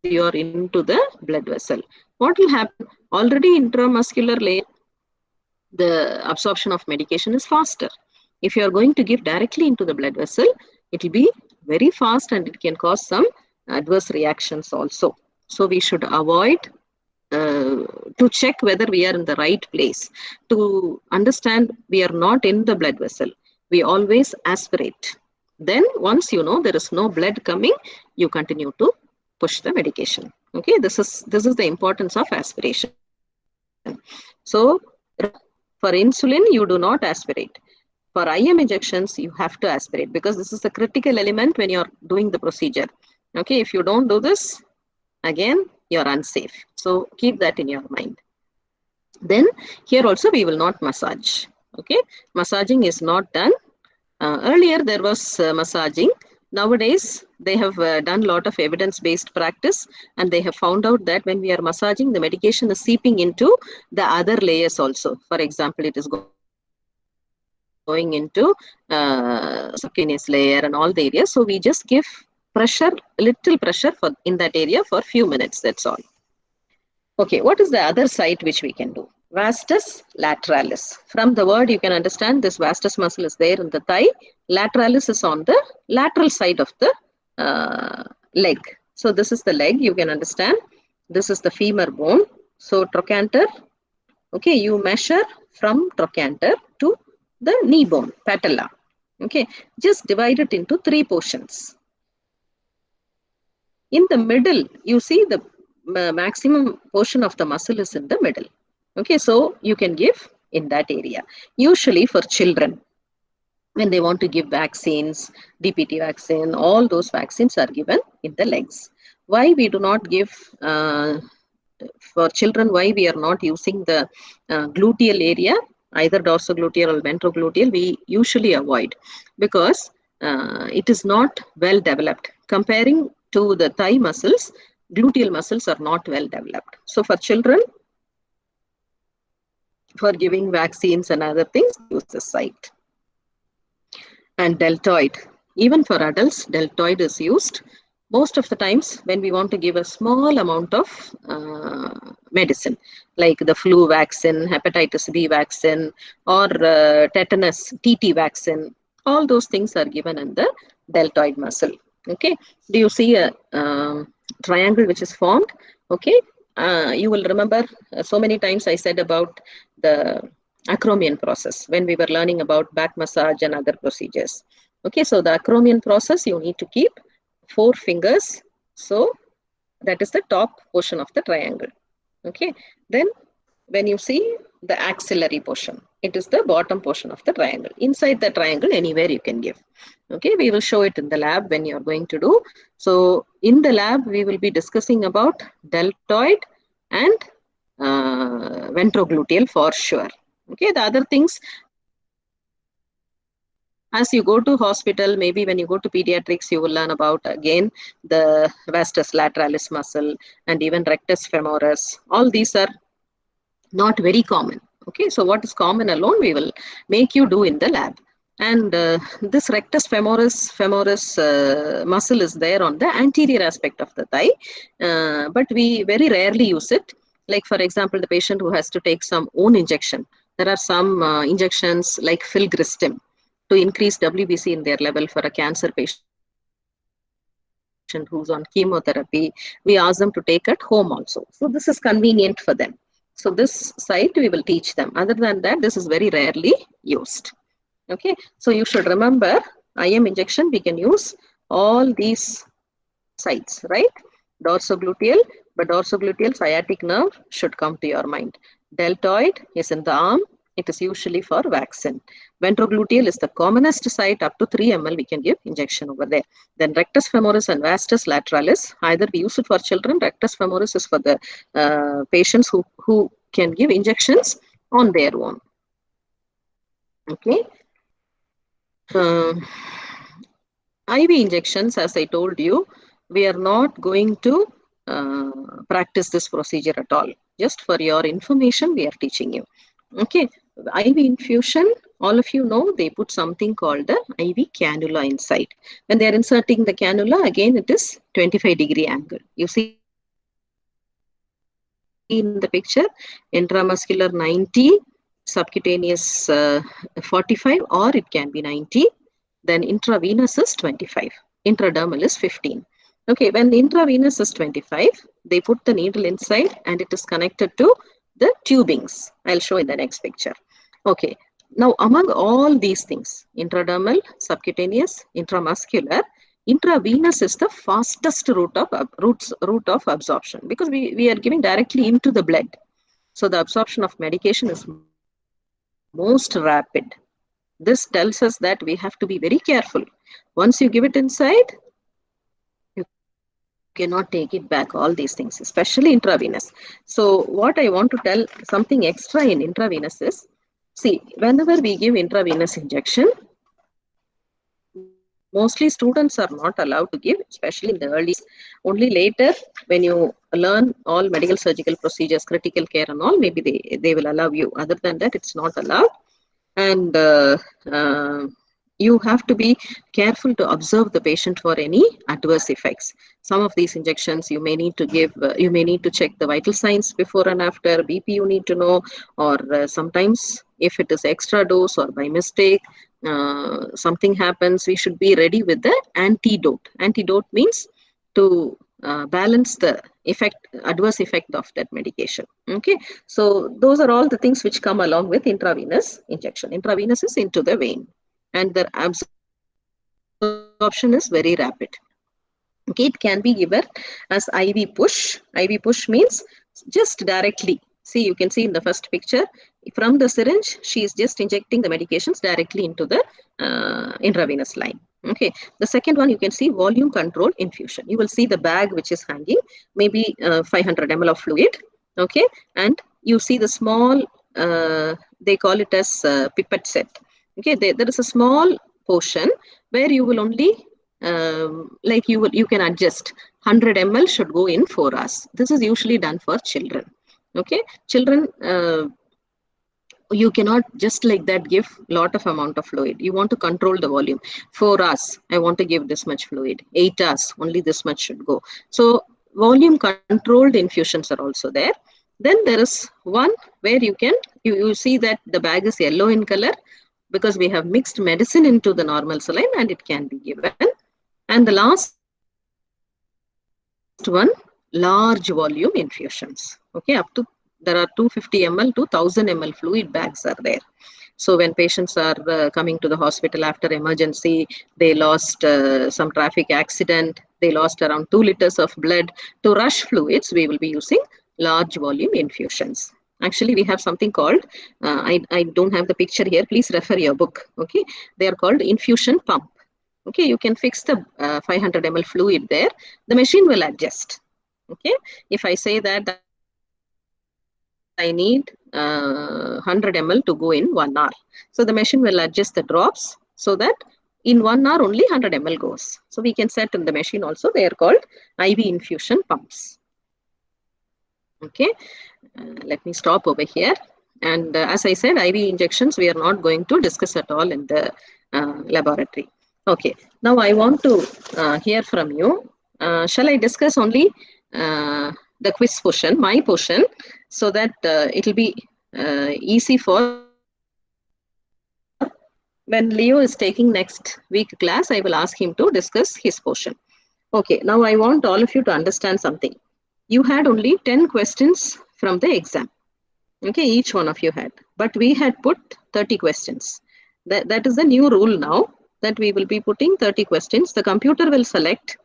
you are into the blood vessel. What will happen? Already intramuscular layer, the absorption of medication is faster. If you are going to give directly into the blood vessel, it will be very fast and it can cause some adverse reactions also. So we should avoid to check whether we are in the right place. To understand we are not in the blood vessel, we always aspirate. Then once you know there is no blood coming, you continue to push the medication. Okay, this is the importance of aspiration. So for insulin, you do not aspirate. For IM injections, you have to aspirate, because this is a critical element when you're doing the procedure. Okay, if you don't do this, again, you're unsafe. So keep that in your mind. Then here also we will not massage. Okay, massaging is not done. Earlier there was massaging. Nowadays they have done a lot of evidence-based practice, and they have found out that when we are massaging, the medication is seeping into the other layers also. For example, it is going into subcutaneous layer and all the areas. So we just give pressure, little pressure in that area for few minutes. That's all. Okay, what is the other site which we can do? Vastus lateralis. From the word you can understand this vastus muscle is there in the thigh. Lateralis is on the lateral side of the leg. So this is the leg, you can understand. This is the femur bone. So trochanter, okay, you measure from trochanter to the knee bone, patella. Okay, just divide it into 3 portions. In the middle, you see the maximum portion of the muscle is in the middle. Okay, so you can give in that area. Usually for children, when they want to give vaccines, DPT vaccine, all those vaccines are given in the legs. Why we do not give for children, why we are not using the gluteal area, either dorsogluteal or ventrogluteal, we usually avoid, because it is not well developed. Comparing to the thigh muscles, gluteal muscles are not well developed. So for children, for giving vaccines and other things, use the site. And deltoid. Even for adults, deltoid is used. Most of the times when we want to give a small amount of medicine, like the flu vaccine, hepatitis B vaccine, or tetanus, TT vaccine, all those things are given in the deltoid muscle. Okay, do you see a triangle which is formed? Okay, you will remember so many times I said about the acromion process when we were learning about back massage and other procedures. Okay, so the acromion process, you need to keep 4 fingers. So that is the top portion of the triangle. Okay, then when you see the axillary portion, it is the bottom portion of the triangle. Inside the triangle, anywhere you can give. Okay, we will show it in the lab when you are going to do. So in the lab, we will be discussing about deltoid and ventrogluteal for sure. Okay, the other things, as you go to hospital, maybe when you go to pediatrics, you will learn about again the vastus lateralis muscle and even rectus femoris. All these are not very common. Okay, so what is common alone, we will make you do in the lab. And this rectus femoris muscle is there on the anterior aspect of the thigh, but we very rarely use it. Like for example, the patient who has to take some own injection. There are some injections like filgrastim to increase WBC in their level for a cancer patient who's on chemotherapy. We ask them to take at home also. So this is convenient for them. So this site we will teach them. Other than that, this is very rarely used. Okay, so you should remember IM injection, we can use all these sites, right? Dorsogluteal, but dorsogluteal sciatic nerve should come to your mind. Deltoid is in the arm. It is usually for vaccine. Ventrogluteal is the commonest site. Up to 3 ml we can give injection over there. Then rectus femoris and vastus lateralis, either we use it for children. Rectus femoris is for the patients who can give injections on their own. Okay. IV injections, as I told you, we are not going to practice this procedure at all. Just for your information, we are teaching you. Okay, IV infusion, all of you know, they put something called the IV cannula inside. When they are inserting the cannula, again it is 25-degree angle. You see in the picture, intramuscular 90, subcutaneous 45, or it can be 90. Then intravenous is 25. Intradermal is 15. Okay, when intravenous is 25, they put the needle inside and it is connected to the tubings. I'll show in the next picture. Okay, now among all these things, intradermal, subcutaneous, intramuscular, intravenous is the fastest route of absorption, because we are giving directly into the blood. So the absorption of medication is most rapid. This tells us that we have to be very careful. Once you give it inside, you cannot take it back, all these things, especially intravenous. So what I want to tell, something extra in intravenous is, see, whenever we give intravenous injection, mostly students are not allowed to give, especially in the early. Only later, when you learn all medical surgical procedures, critical care and all, maybe they will allow you. Other than that, it's not allowed. And you have to be careful to observe the patient for any adverse effects. Some of these injections you may need to give, you may need to check the vital signs before and after, BP you need to know, or sometimes if it is extra dose or by mistake, something happens, we should be ready with the antidote. Antidote means to balance the adverse effect of that medication. Okay, so those are all the things which come along with intravenous injection. Intravenous is into the vein, and the absorption is very rapid. Okay, it can be given as IV push. IV push means just directly. See, you can see in the first picture, from the syringe, she is just injecting the medications directly into the intravenous line. Okay, the second one, you can see volume control infusion. You will see the bag which is hanging, maybe 500 ml of fluid. Okay, and you see the small, they call it as pipette set. Okay, there is a small portion where you will only, like you can adjust. 100 ml should go in 4 hours. This is usually done for children. Okay, children, you cannot just like that give lot of amount of fluid. You want to control the volume. 4 hours, I want to give this much fluid. 8 hours, only this much should go. So volume controlled infusions are also there. Then there is one where you can, you see that the bag is yellow in color because we have mixed medicine into the normal saline and it can be given. And the last one, large volume infusions. Okay, up to, there are 250 ml to 1000 ml fluid bags are there. So when patients are coming to the hospital after emergency, they lost some traffic accident, they lost around 2 liters of blood. To rush fluids, we will be using large volume infusions. Actually, we have something called, I don't have the picture here. Please refer your book. Okay. They are called infusion pump. Okay. You can fix the 500 ml fluid there. The machine will adjust. Okay. If I say that I need 100 ml to go in 1 hour. So the machine will adjust the drops so that in 1 hour only 100 ml goes. So we can set in the machine also. They are called IV infusion pumps. Okay. Let me stop over here. And as I said, IV injections we are not going to discuss at all in the laboratory. Okay. Now I want to hear from you. Shall I discuss only the quiz portion, my portion, so that it will be easy for when Leo is taking next week class, I will ask him to discuss his portion. Okay, now I want all of you to understand something. You had only 10 questions from the exam. Okay, each one of you had. But we had put 30 questions. That is the new rule now, that we will be putting 30 questions. The computer will select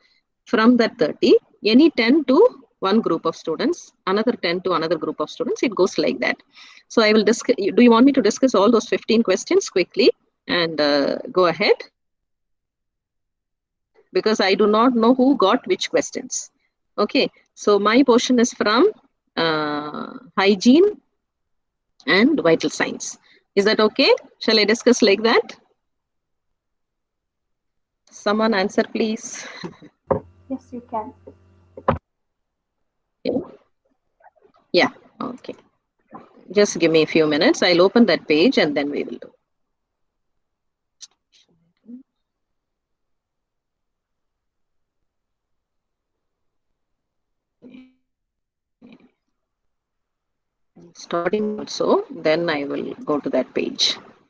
from that 30, any 10 to one group of students, another 10 to another group of students. It goes like that. So I will discuss. Do you want me to discuss all those 15 questions quickly and go ahead? Because I do not know who got which questions. Okay, so my portion is from hygiene and vital signs. Is that okay? Shall I discuss like that? Someone answer, please. Yes, you can. Okay. Yeah, okay. Just give me a few minutes. I'll open that page and then we will do. Starting also, then I will go to that page.